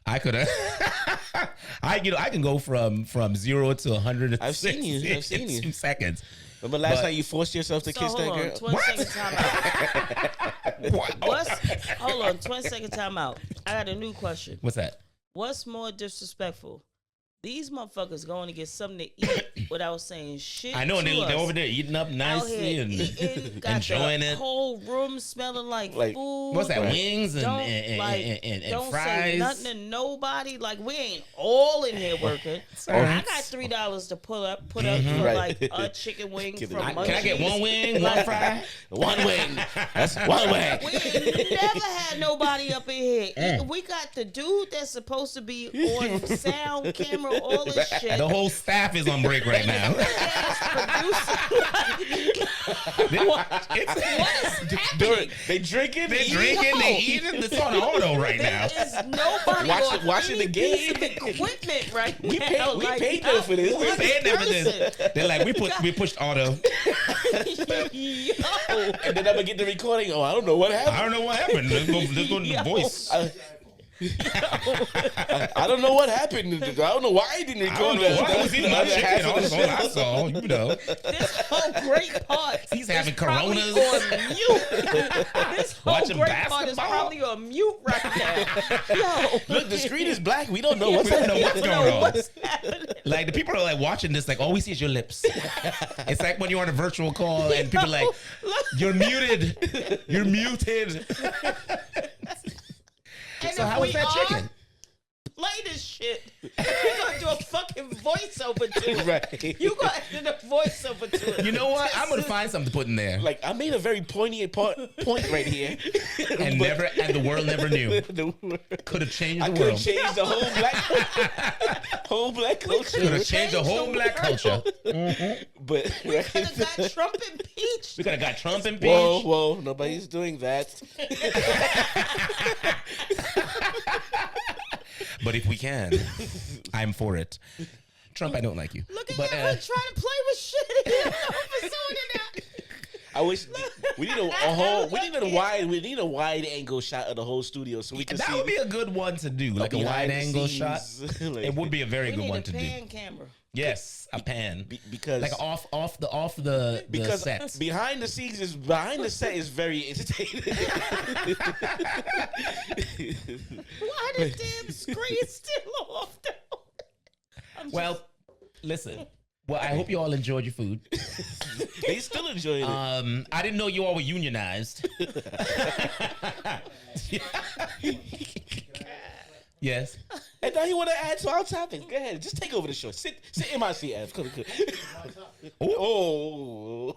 I could have. I can go from 0 to 100. I've seen you. In 2 seconds. Remember last time you forced yourself to kiss that girl? 20-second time out. Hold on, 20-second time out. I got a new question. What's that? What's more disrespectful? These motherfuckers going to get something to eat without saying shit. I know, and they're over there eating up nicely and enjoying it. Whole room smelling like food. What's that? Wings and don't fries. Say nothing to nobody. Like we ain't all in here working. I got $3 to put up for like a chicken wing from Munchies. Can I get one wing, one fry? One wing. That's one wing. We ain't never had nobody up in here. We got the dude that's supposed to be on sound, camera, all this shit. The whole staff is on break right now. What is happening? They drinking, they eating. It's on auto right now. There is nobody watching the game. Equipment right we now. We paid them for this. We paid them for this. They're like, we pushed auto. Yo. And then I'm gonna get the recording. Oh, I don't know what happened. I don't know what happened. Let's go to the voice. I don't know what happened. I don't know why I didn't record. I was eating my chicken. All I saw, you know. This whole great part. He's having Coronas. On mute. This whole watching great basketball. part is probably on mute right now. Yo, look, the screen is black. We don't know what's happening. What's happening? Like the people are like watching this, like all we see is your lips. It's like when you're on a virtual call and people are like, "You're muted. You're muted." And so how was that chicken? Play this shit. You're gonna do a fucking voiceover to it. Right. You gonna edit a voiceover to it. You know what? I'm gonna find something to put in there. Like I made a very poignant point right here, and the world never knew. Could have changed the I could world. have changed the whole black culture. Could have changed the whole black culture. But We could have got Trump impeached. We could have got Trump impeached. Whoa, nobody's doing that. But if we can, I'm for it. Trump, I don't like you. Look at but, him trying to play with shit. He don't know if it's on or not. I wish we need a wide angle shot of the whole studio so we can that see. would be a good one to do, like a wide angle shot. Like, it would be a very We good need one a to do. pan camera. Yes, a pan. because Like off the because set. behind the set is very entertaining. Why the damn screen still off though? Well, listen. Well, I hope you all enjoyed your food. They still enjoying it. I didn't know you all were unionized. Yes. And now you want to add to our topic. Go ahead, just take over the show. Sit in my seat, Ev. Come. Oh.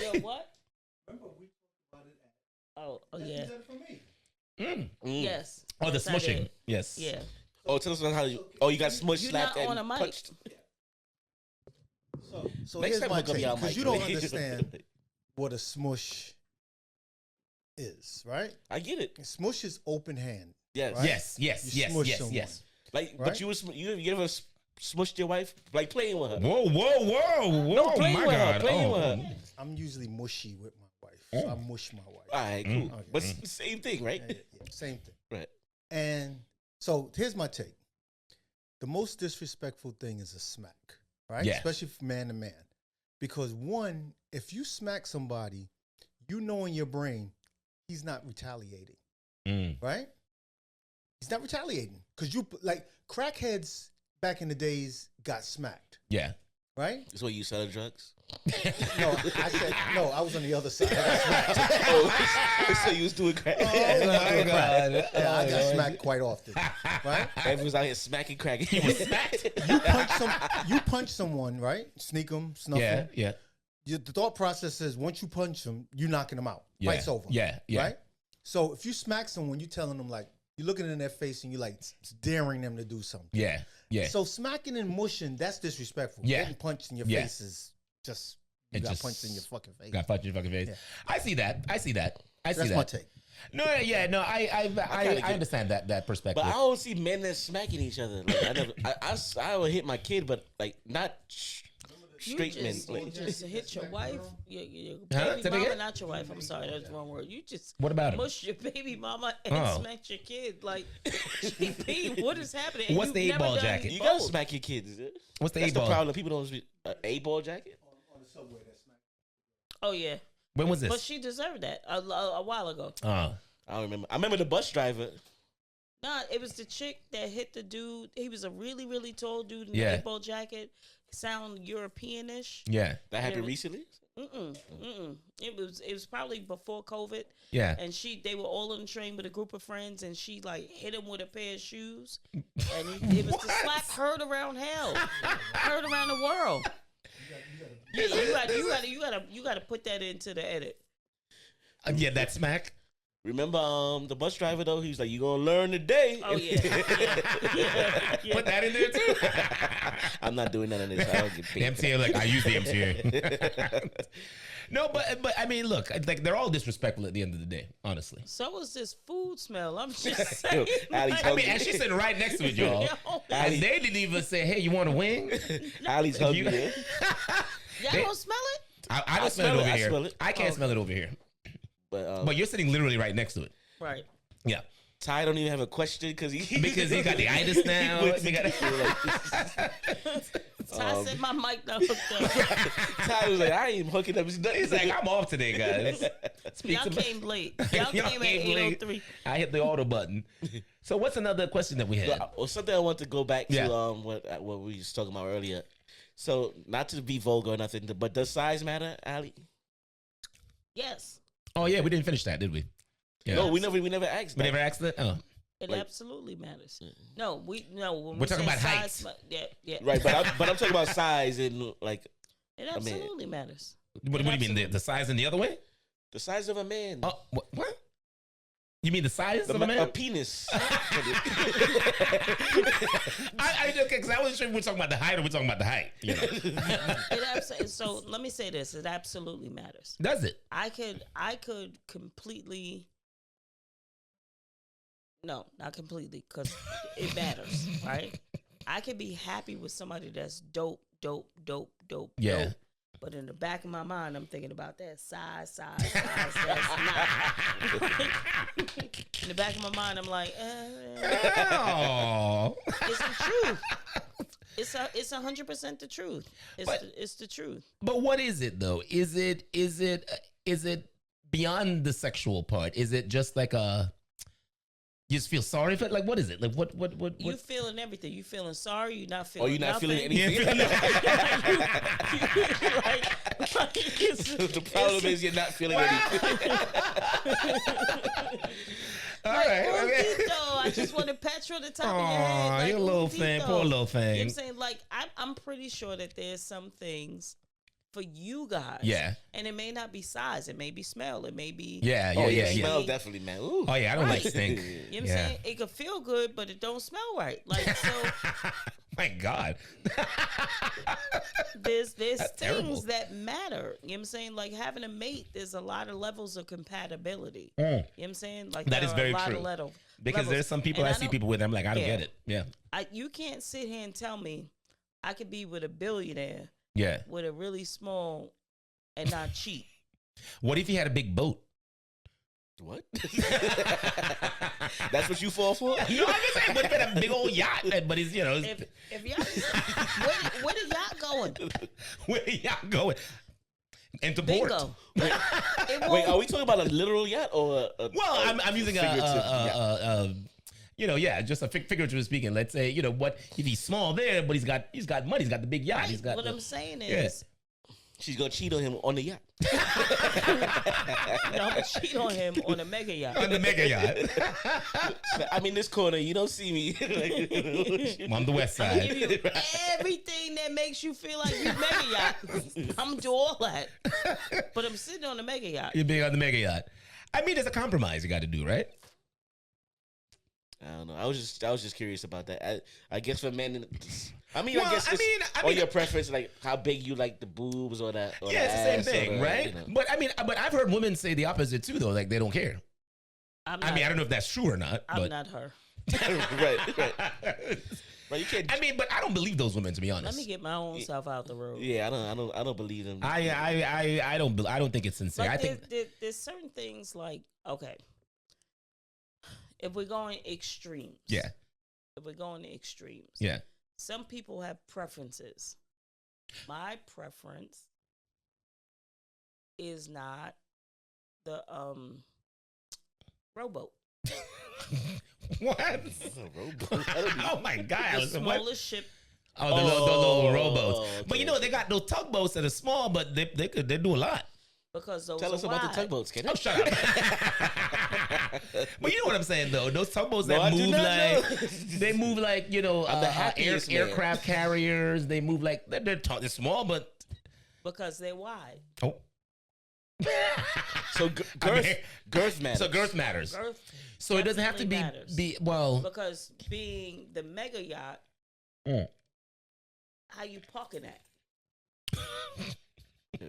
Yo, what? Oh yeah. Yes. Oh, the Yes, I smushing. did. Yes. Yeah. Oh, tell us how you. Oh, you got smushed, You're slapped, not on and a mic. punched. So Next here's time my hook up take, y'all because mic. you don't understand what a smush is, right? I get it. Smush is open hand. Yes. Right? Yes. smush Yes. someone. Yes. Like, Right? but you ever smushed your wife, like playing with her? Whoa! playing My with her, God! playing Oh. with her. I'm usually mushy with my wife. So I mush my wife. All right, cool. Okay. But same thing, right? Yeah, same thing. Right. And so here's my take. The most disrespectful thing is a smack, right? Yeah. Especially for man to man. Because one, if you smack somebody, you know in your brain, he's not retaliating, right? He's not retaliating. Because like crackheads back in the days got smacked, Yeah. right? That's why you sell drugs. No, I was on the other side. I got smacked. Oh, so you was doing crack. Oh my God! Yeah, I got smacked quite often, right? Ev was out here smacking crack. He was smacked. You punch someone, right? Sneak them, snuff them. Yeah. The thought process is once you punch them, you're knocking them out. Yeah. Fight's over. Yeah. Right? So if you smack someone, you're telling them like, you're looking in their face and you're like daring them to do something. Yeah. So smacking and mushing, that's disrespectful. Yeah. Getting punched in your Yeah. face is just, you It got just- punched in your fucking face. Got punched in your fucking face. Yeah. I see that. I see that. That's my take. No, yeah, no, I understand that perspective. But I don't see men that smacking each other. Like, I would hit my kid, but like not straight men. You just hit your wife. Your Huh? baby Say that mama, again? not your wife. I'm sorry, that's the wrong word. You just What about him? mushed your baby mama and Oh. smacked your kid. Like, GP, what is happening? And What's you've the never 8-ball done jacket? You gotta both. smack your kids. What's the That's the 8-ball? problem. People don't speak A-ball jacket. Oh yeah, When was this? but she deserved that a while ago. Oh. I don't remember. I remember the bus driver. Nah, it was the chick that hit the dude. He was a really, really tall dude in Yeah. the 8-ball jacket. Sound European-ish. Yeah. That happened Yeah. recently. It was probably before COVID. Yeah. And they were all on the train with a group of friends, and she like hit him with a pair of shoes, and it was the slap heard around hell, heard around the world. Yeah, you gotta put that into the edit. Yeah, that smack. Remember the bus driver though? He was like, "You gonna learn today." Oh yeah. Put that in there too. I'm not doing none of this. I don't get paid. MTA, like I use the MTA. No, but I mean, look, like they're all disrespectful at the end of the day, honestly. So was this food smell? I'm just saying. Ali's like, I mean, and she's sitting right next to it, y'all. Yo. And they didn't even say, "Hey, you want a wing?" Ali's hungry. You- Yeah. Y'all They- don't smell it? I don't smell it smell it, over I here. smell it. I can't smell it over here. But But you're sitting literally right next to it. Right. Yeah. Ty don't even have a question because he Got the itis now. He got Ty said my mic not hooked up. Ty was like, I ain't hooking up. He's He's like, I'm off today, guys. Speak Y'all to me. came late. Y'all came at late. 8:03. I hit the auto button. So what's another question that we had? Well, something I want to go back to Yeah. what we was talking about earlier. So not to be vulgar or nothing, but does size matter, Ali? Yes. Oh yeah, we didn't finish that, did we? Yeah. No, we never asked. We never asked that. Oh. It absolutely matters. No, when we're talking about height. Yeah. Right, but I'm talking about size and like. It absolutely matters. What do you mean? The size in the other way? The size of a man. Oh, what? You mean the size of a man? A penis. Because I wasn't sure if we're talking about the height or we're talking about the height. You know? So let me say this: it absolutely matters. Does it? I could completely. No, not completely, because it matters, right? I could be happy with somebody that's dope. Yeah. Dope. But in the back of my mind, I'm thinking about that size. That's not. In the back of my mind, I'm like, oh. It's the truth. It's 100% the truth. It's the truth. But what is it though? Is it beyond the sexual part? Is it just like you just feel sorry for it? Like, what is it? Like, what? You feeling everything. You feeling sorry. You're not feeling. Or you're not feeling anything. The problem is you're not feeling anything. All right. I just want to pat you on the top of your head. Like, your little thing, poor little thing. You know what I'm saying? Like, I'm pretty sure that there's some things for you guys. Yeah. And it may not be size. It may be smell. It may be. Yeah. Smell definitely, man. Ooh. Oh, yeah. I don't like stink. You know what I'm saying? It could feel good, but it don't smell right. Like, so. My God. There's things that matter. You know what I'm saying? Like, having a mate, there's a lot of levels of compatibility. You know what I'm saying? Like, that is very true. Because levels. There's some people I see people with, I'm like, I don't get it. Yeah. You can't sit here and tell me I could be with a billionaire. Yeah. With a really small and not cheap. What if he had a big boat? What? That's what you fall for? No, I'm just saying, what if he had a big old yacht? But he's, you know. If y'all, where the yacht going? Where the yacht going? Into port. Bingo. Wait, are we talking about a literal yacht or I'm using just a figuratively speaking. Let's say, what if he's small there, but he's got money, he's got the big yacht. Right. He's got. What I'm saying is, she's gonna cheat on him on the yacht. No, I'm gonna cheat on him on a mega yacht. On the mega yacht. I'm in this corner. You don't see me. I'm on the west side. I'm gonna give you everything that makes you feel like you're mega yacht. I'm gonna do all that, but I'm sitting on the mega yacht. You're big on the mega yacht. I mean, there's a compromise you got to do, right? I don't know. I was just curious about that. I guess for men, I mean, your preference, like how big you like the boobs or that. Or it's the same thing, right? But I've heard women say the opposite too, though. Like they don't care. I don't know if that's true or not. I'm not her. Right. Right, you can't. I mean, but I don't believe those women, to be honest. Let me get my own self out the road. Yeah, I don't believe them. I don't think it's sincere. Like I think there's certain things like, okay, if we're going extremes. Yeah. If we're going to extremes. Yeah. Some people have preferences. My preference is not the rowboat. What? Oh my God! The smallest ship. Oh, the little rowboats. Okay. But they got those tugboats that are small, but they do a lot. Because those Tell us about the tugboats, can I? Oh, shut up. But you know what I'm saying, though. Those tugboats that move like they move like aircraft carriers. They move like they're small, but because they're wide. Oh. So girth matters. So girth matters. So it doesn't have to be because being the mega yacht, how you parking at?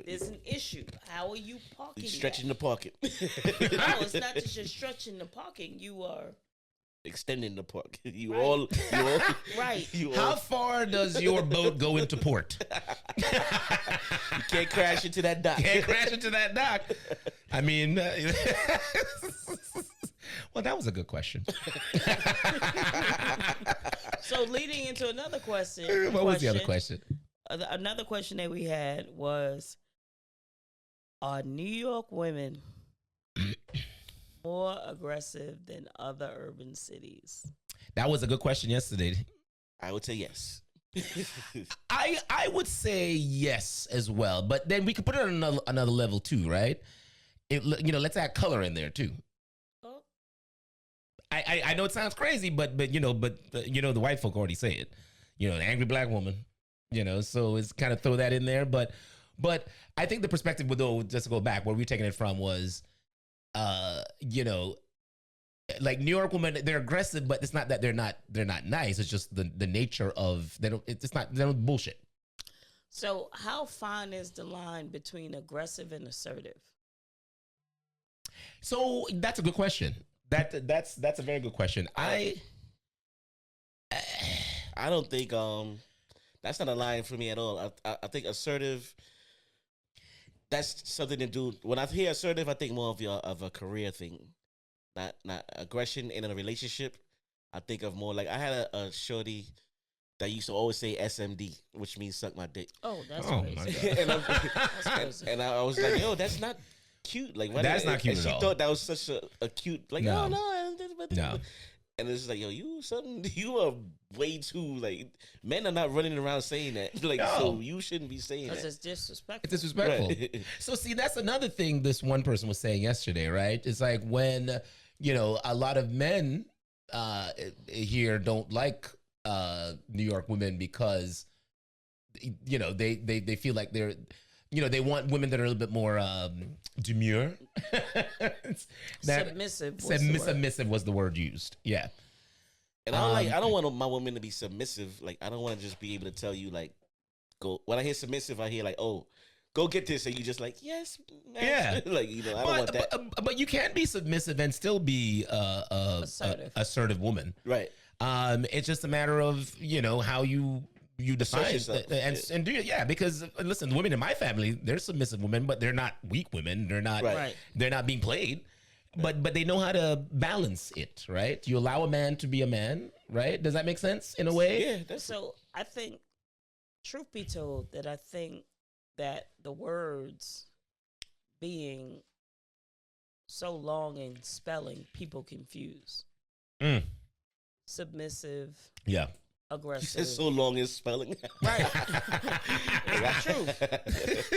There's an issue. How are you parking? Stretching the pocket. No, it's not just stretching the parking. You are extending the pocket. You right. all right. How far does your boat go into port? You can't crash into that dock. I mean, well, that was a good question. So leading into another question. What was the other question? Another question that we had was, are New York women more aggressive than other urban cities? That was a good question yesterday. I would say yes. I would say yes as well, but then we could put it on another level too, right? Let's add color in there too. I know it sounds crazy, but the white folk already say it. An angry black woman. So it's kind of throw that in there, but I think the perspective would, though, just to go back where we're taking it from was, like New York women, they're aggressive, but it's not that they're not nice. It's just the nature of they don't bullshit. So how fine is the line between aggressive and assertive? So that's a good question. That's a very good question. I don't think that's not a line for me at all. I think assertive. That's something to do. When I hear assertive, I think more of a career thing, not aggression in a relationship. I think of more like I had a shorty that used to always say SMD, which means suck my dick. Oh, that's crazy. That's crazy. And I was like, yo, that's not cute. Like, that's not cute at all. She thought that was such a cute, like, no. No. And it's like, yo, you are way too, like, men are not running around saying that. Like, no. So you shouldn't be saying that. Because it's disrespectful. It's disrespectful. Right. So, see, that's another thing this one person was saying yesterday, right? It's like when, a lot of men here don't like New York women because, they feel like they're, they want women that are a little bit more demure. Submissive was the word used. Yeah. And I don't want my woman to be submissive. Like, I don't want to just be able to tell you, like, go. When I hear submissive, I hear like, oh, go get this, and you just like, yes, man. Yeah. Like, I don't want that. But you can be submissive and still be assertive woman. Right. It's just a matter of how you define and do it. Yeah, because listen, the women in my family, they're submissive women, but they're not weak women. They're not. Right. They're not being played. But they know how to balance it, right? You allow a man to be a man, right? Does that make sense in a way? Yeah. So I think, truth be told, that I think that the words being so long in spelling, people confuse. Submissive. Yeah. Aggressive. It's so long in spelling. Right. It's true.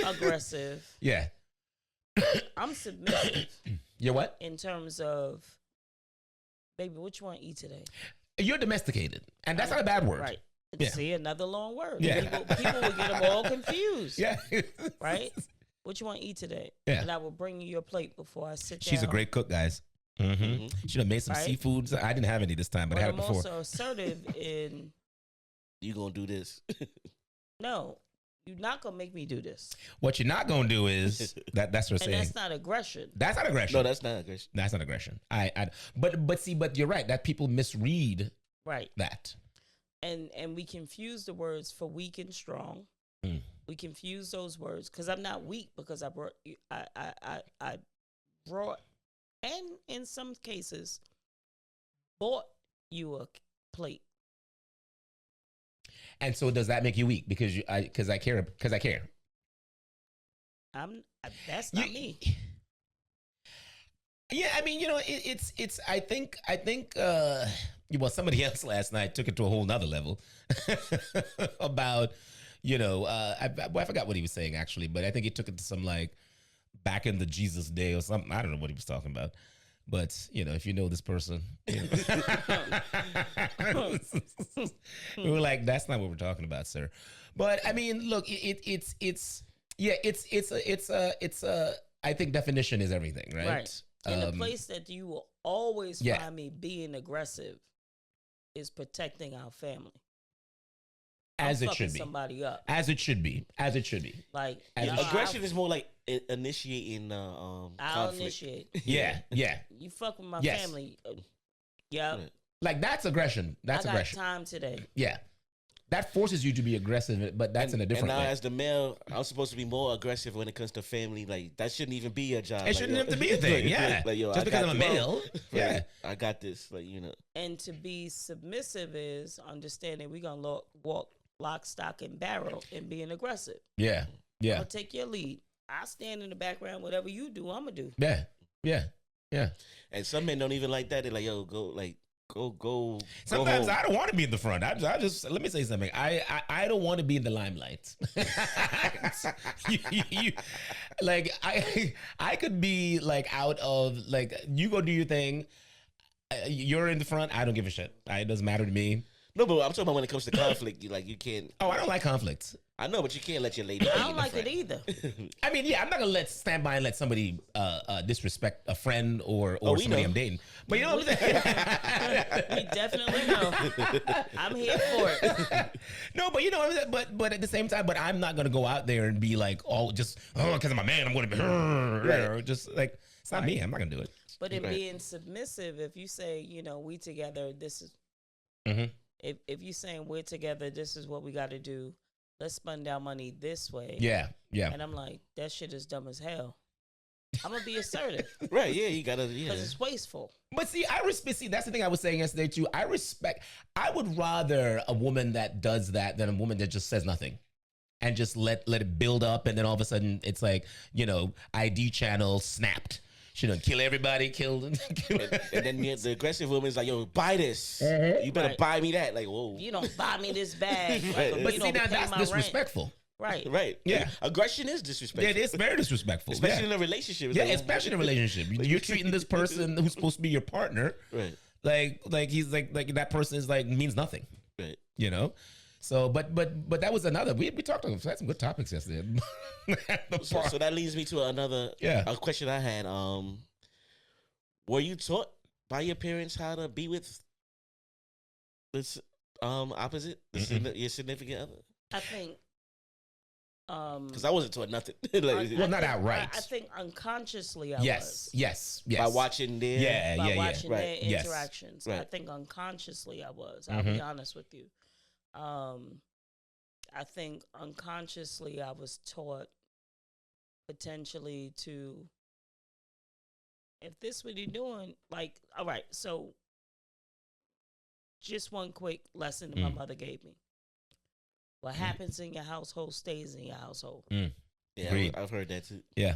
Aggressive. Yeah. I'm submissive. You're what? In terms of, baby, what you want to eat today? You're domesticated. And that's not a bad word. Right. Yeah. See, another long word. Yeah. People will get them all confused. Yeah. Right? What you want to eat today? Yeah. And I will bring you your plate before I sit down. She's a great cook, guys. Mm-hmm. She done made some seafoods. I didn't have any this time, but I had it before. I'm also assertive in... You gonna do this. No. You're not gonna make me do this. What you're not gonna do is that's what I'm saying. That's not aggression. That's not aggression. No, that's not aggression. That's not aggression. But you're right. That people misread that. And we confuse the words for weak and strong. We confuse those words because I'm not weak because I brought and in some cases bought you a plate. And so does that make you weak because I care? That's not me. Yeah, I mean, it's. I think. Well, somebody else last night took it to a whole nother level about, I forgot what he was saying actually, but I think he took it to some like back in the Jesus day or something. I don't know what he was talking about. But, if you know this person, we were like, that's not what we're talking about, sir. But I mean, look, it's I think definition is everything, right? Right. And the place that you will always find me being aggressive is protecting our family. As it should be. Somebody up. As it should be. Like aggression is more like initiating. I'll conflict. initiate. Yeah. You fuck with my family. Yeah. Like that's aggression. That's aggression. I got time today. Yeah. That forces you to be aggressive, but that's in a different way. And now as the male, I'm supposed to be more aggressive when it comes to family. Like that shouldn't even be a job. It shouldn't have to be a thing. Yeah. Just because I'm a male. Yeah. I got this. And to be submissive is understanding we're gonna walk lock, stock, and barrel and being aggressive. Yeah. I'll take your lead. I stand in the background. Whatever you do, I'm gonna do. Yeah. And some men don't even like that. They're like, yo, go. Sometimes I don't want to be in the front. I just let me say something. I don't want to be in the limelight. I could be like out of like you go do your thing. You're in the front. I don't give a shit. It doesn't matter to me. No, but I'm talking about when it comes to conflict. You can't. Oh, I don't like conflicts. I know, but you can't let your lady. I don't like it either. I mean, yeah, I'm not gonna stand by and let somebody disrespect a friend or somebody know. I'm dating. But you know what I'm saying? We definitely know. I'm here for it. No, but you know, but at the same time, but I'm not gonna go out there and be like, because I'm a man, I'm gonna be right. Just like it's not me. I'm not gonna do it. But in being submissive, if you say, we together, this is. Mm-hmm. If you saying we're together, this is what we got to do. Let's spend our money this way. Yeah. And I'm like, that shit is dumb as hell. I'm gonna be assertive. Right? Yeah, you gotta. Yeah, because it's wasteful. But see, that's the thing I was saying yesterday too. I would rather a woman that does that than a woman that just says nothing. And just let it build up, and then all of a sudden it's like, ID channel snapped. She done kill everybody, killed. And then the aggressive woman is like, yo, buy this. You better buy me that. Like, whoa. You don't buy me this bag. Right. But see, now that's disrespectful. Rent. Right. Yeah. Aggression is disrespectful. Yeah, it's very disrespectful. Especially in a relationship. Yeah, especially in a relationship. You're treating this person who's supposed to be your partner. Right. Like he's like that person is like means nothing. Right. So, but that was another. We talked about had some good topics yesterday. So that leads me to another a question I had. Were you taught by your parents how to be with this opposite, your significant other? I think. Because I wasn't taught nothing. Well, not outright. I think unconsciously I was. Yes. By watching their their interactions. Right. I think unconsciously I was. I'll be honest with you. I think unconsciously I was taught potentially to, if this what you're doing, like, all right, so just one quick lesson that my mother gave me. What happens in your household stays in your household. Yeah, I've heard that too. Yeah.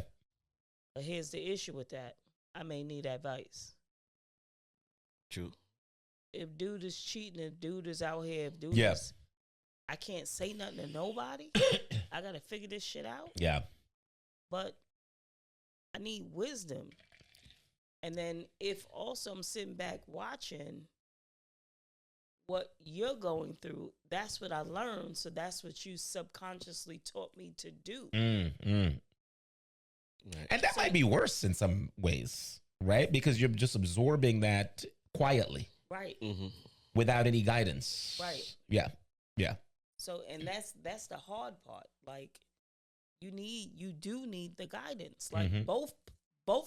But here's the issue with that. I may need advice. True. If dude is cheating, if dude is out here, if dude is, I can't say nothing to nobody. I got to figure this shit out. Yeah. But I need wisdom. And then if also I'm sitting back watching what you're going through, that's what I learned. So that's what you subconsciously taught me to do. And that might be worse in some ways, right? Because you're just absorbing that quietly. Right. Without any guidance. Right. Yeah. So, and that's the hard part. Like, you do need the guidance. Like both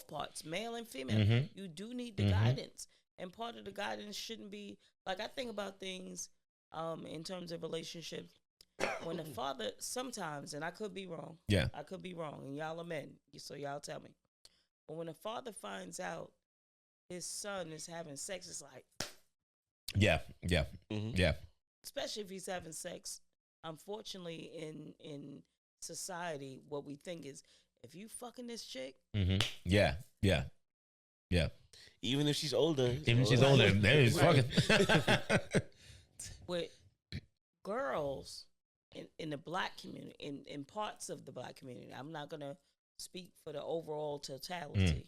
parts, male and female, you do need the guidance. And part of the guidance shouldn't be, like, I think about things in terms of relationships. When the father, sometimes, and I could be wrong. Yeah. I could be wrong. And y'all are men, so y'all tell me. But when a father finds out his son is having sex, it's like. Yeah. Especially if he's having sex. Unfortunately, in society, what we think is, if you fucking this chick. Yeah. Even if she's older. There is fucking. With girls in the black community, in parts of the black community, I'm not going to speak for the overall totality.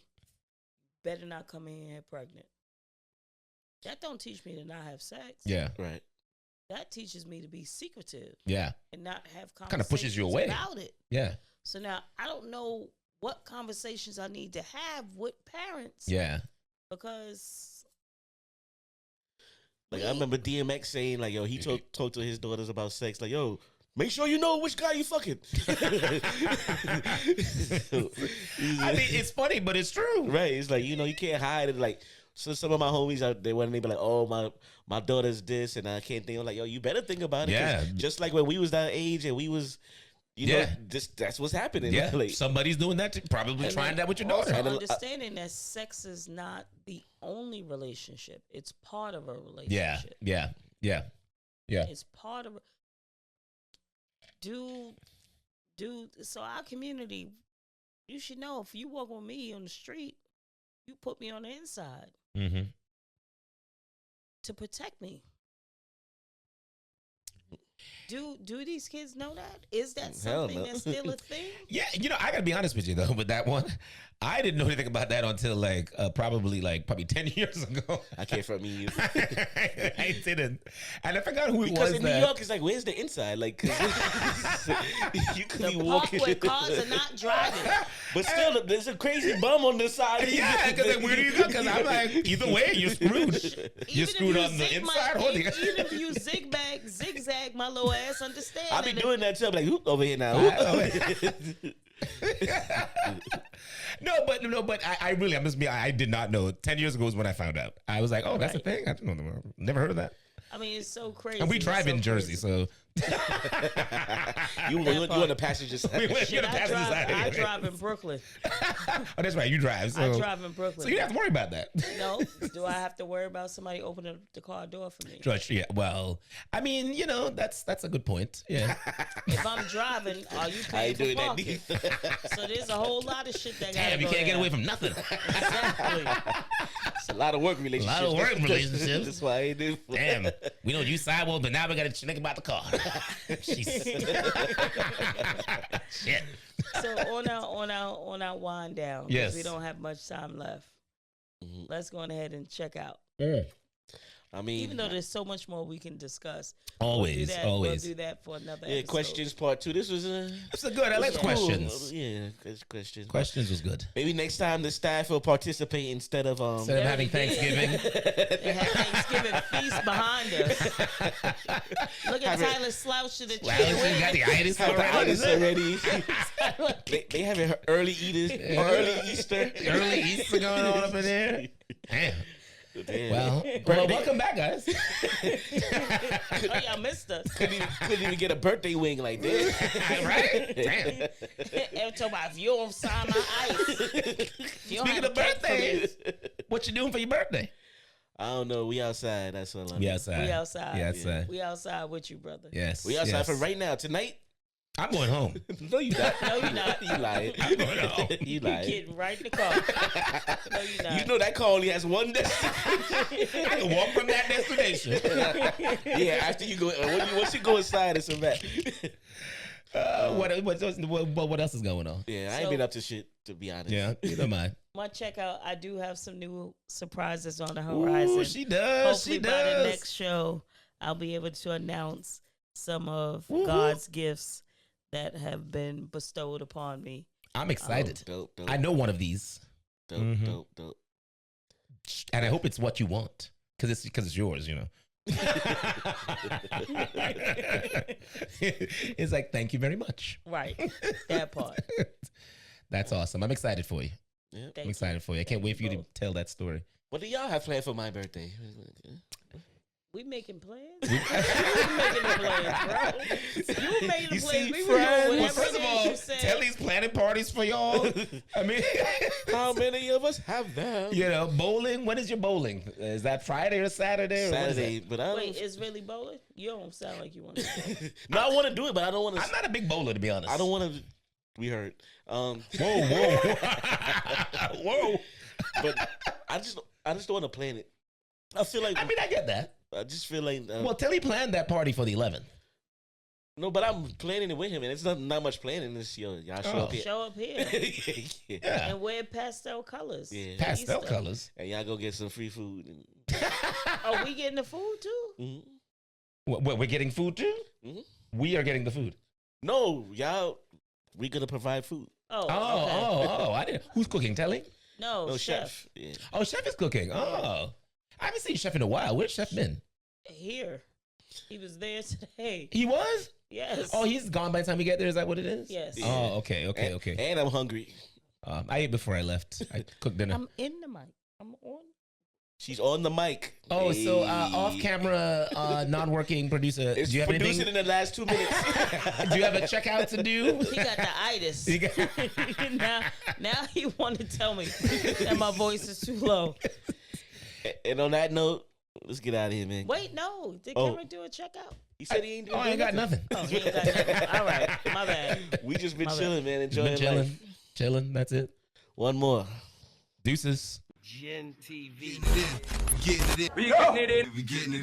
Better not come in here pregnant. That don't teach me to not have sex. Yeah. Right. That teaches me to be secretive. Yeah. And not have conversations kind of pushes you away about it. Yeah. So now I don't know what conversations I need to have with parents. Yeah. Because I remember DMX saying, like, yo, he talked to his daughters about sex, like, yo, make sure you know which guy you fucking. I mean, it's funny, but it's true. Right. It's like, you can't hide it. Like, so some of my homies out there, when they be like, oh, my daughter's this, and I can't think. I'm like, yo, you better think about it. Yeah. Just like when we was that age and we was, that's what's happening. Yeah. Like, somebody's doing that, probably trying that with your daughter. Also understanding that sex is not the only relationship. It's part of a relationship. Yeah. It's part of dude. So our community, you should know, if you walk with me on the street, you put me on the inside to protect me. Do these kids know that? Is that Hell something no. that's still a thing? Yeah, I gotta be honest with you though. With that one, I didn't know anything about that until probably 10 years ago. I can't front me. I didn't, and I forgot who it Because was. in New York, it's like, where's the inside? Like, 'cause you could be The park walking, where cars are not driving. but still, there's a crazy bum on the side. Yeah, because where do you go? Because I'm like, either way, you're screwed. You're Even screwed if on the zig inside my, or the. even if you zigzag my little ass, understand. I be that doing that too. I'm like, oop, over here now. No, but I really, I did not know. 10 years ago was when I found out. I was like, oh, that's a thing? I don't know. Never heard of that. I mean, it's so crazy. And we drive in Jersey, so. You on the passenger side. I drive in Brooklyn. Oh, that's right. You drive. So. I drive in Brooklyn. So you don't have to worry about that. No. Do I have to worry about somebody opening the car door for me? Yeah. Well, I mean, that's a good point. Yeah. If I'm driving, are you I paying ain't for doing that parking? neither. So there's a whole lot of shit that Damn, you can't get away from nothing. Exactly. It's a lot of work relationships. A lot of work relationships. That's why I ain't do. Damn, we don't use sidewalks, but now we got to think about the car. Shit. So on our wind down, yes, we don't have much time left. Mm-hmm. Let's go ahead and check out. I mean, even though there's so much more we can discuss, always. We'll do that for another episode. questions part 2. This was good. I like questions. Cool. Yeah, questions. Questions was good. Maybe next time the staff will participate instead of having Thanksgiving. They have Thanksgiving feast behind us. Look at Tyler slouched to the chair. You got the itis already. they having early eaters, early Easter, early Easter going on up in there. Damn. Damn. Well, welcome back, guys. Oh, y'all missed us. Couldn't even get a birthday wing like that. Right? Damn. Every time if you don't sign my ice. Speaking of birthdays, what you doing for your birthday? I don't know. We outside. That's all I know. We outside. We outside with you, brother. Yes. We outside for right now. Tonight. I'm going home. No, you not. No, you're not. You lying. I'm going home. You lying. Getting right in the car. No, you're not. You know that car only has one destination. I can walk from that destination. Yeah, after you go, once you go inside, it's a wrap. What else is going on? Yeah, I ain't been up to shit, to be honest. Yeah, neither am I. My checkout, I do have some new surprises on the horizon. Ooh, she does. Hopefully by the next show, I'll be able to announce some of God's gifts that have been bestowed upon me. I'm excited. Dope. I know one of these. Dope. And I hope it's what you want, because it's yours, It's like, thank you very much. Right, that part. That's awesome. I'm excited for you. Yeah. I'm excited for you. I can't wait for you to tell that story. What do y'all have planned for my birthday? We making plans? You making the plans, bro. You making the plans. We were doing whatever First of all, Telly's planning parties for y'all. I mean, how many of us have them? Bowling. When is your bowling? Is that Friday or Saturday? Saturday, but I don't. Wait, it's really bowling? You don't sound like you want to. No, I want to do it, but I don't want to. I'm not a big bowler, to be honest. I don't want to. We heard. Whoa. But I just don't want to plan it. I feel like. I mean, I get that. I just feel like. Well, Telly planned that party for the 11th. No, but I'm planning it with him, and it's not much planning this year. Y'all show up here. Show up here. Yeah. And wear pastel colors. Yeah. Pastel colors. And y'all go get some free food. Are we getting the food too? Mm-hmm. We're getting food too? Mm-hmm. We are getting the food. No, y'all. We gonna provide food. Oh, I didn't. Who's cooking? Telly? No, chef. Yeah. Oh, chef is cooking. Oh, I haven't seen chef in a while. Where's chef been? Here. He was there today. He was? Yes. Oh, he's gone by the time we get there. Is that what it is? Yes. Yeah. Oh, okay. And I'm hungry. I ate before I left. I cooked dinner. I'm in the mic. I'm on. She's on the mic. Oh, so off-camera, non-working producer. It's do you have producing anything? in the last 2 minutes. Do you have a checkout to do? He got the itis. now he want to tell me that my voice is too low. And on that note, let's get out of here, man. Wait, no. Did Cameron do a checkout? He said he ain't doing I ain't got nothing. Oh, he ain't got nothing. All right. My bad. We just been My chilling, man. Enjoying life. Chilling. That's it. One more. Deuces. Gintv. We getting it in. We getting it in.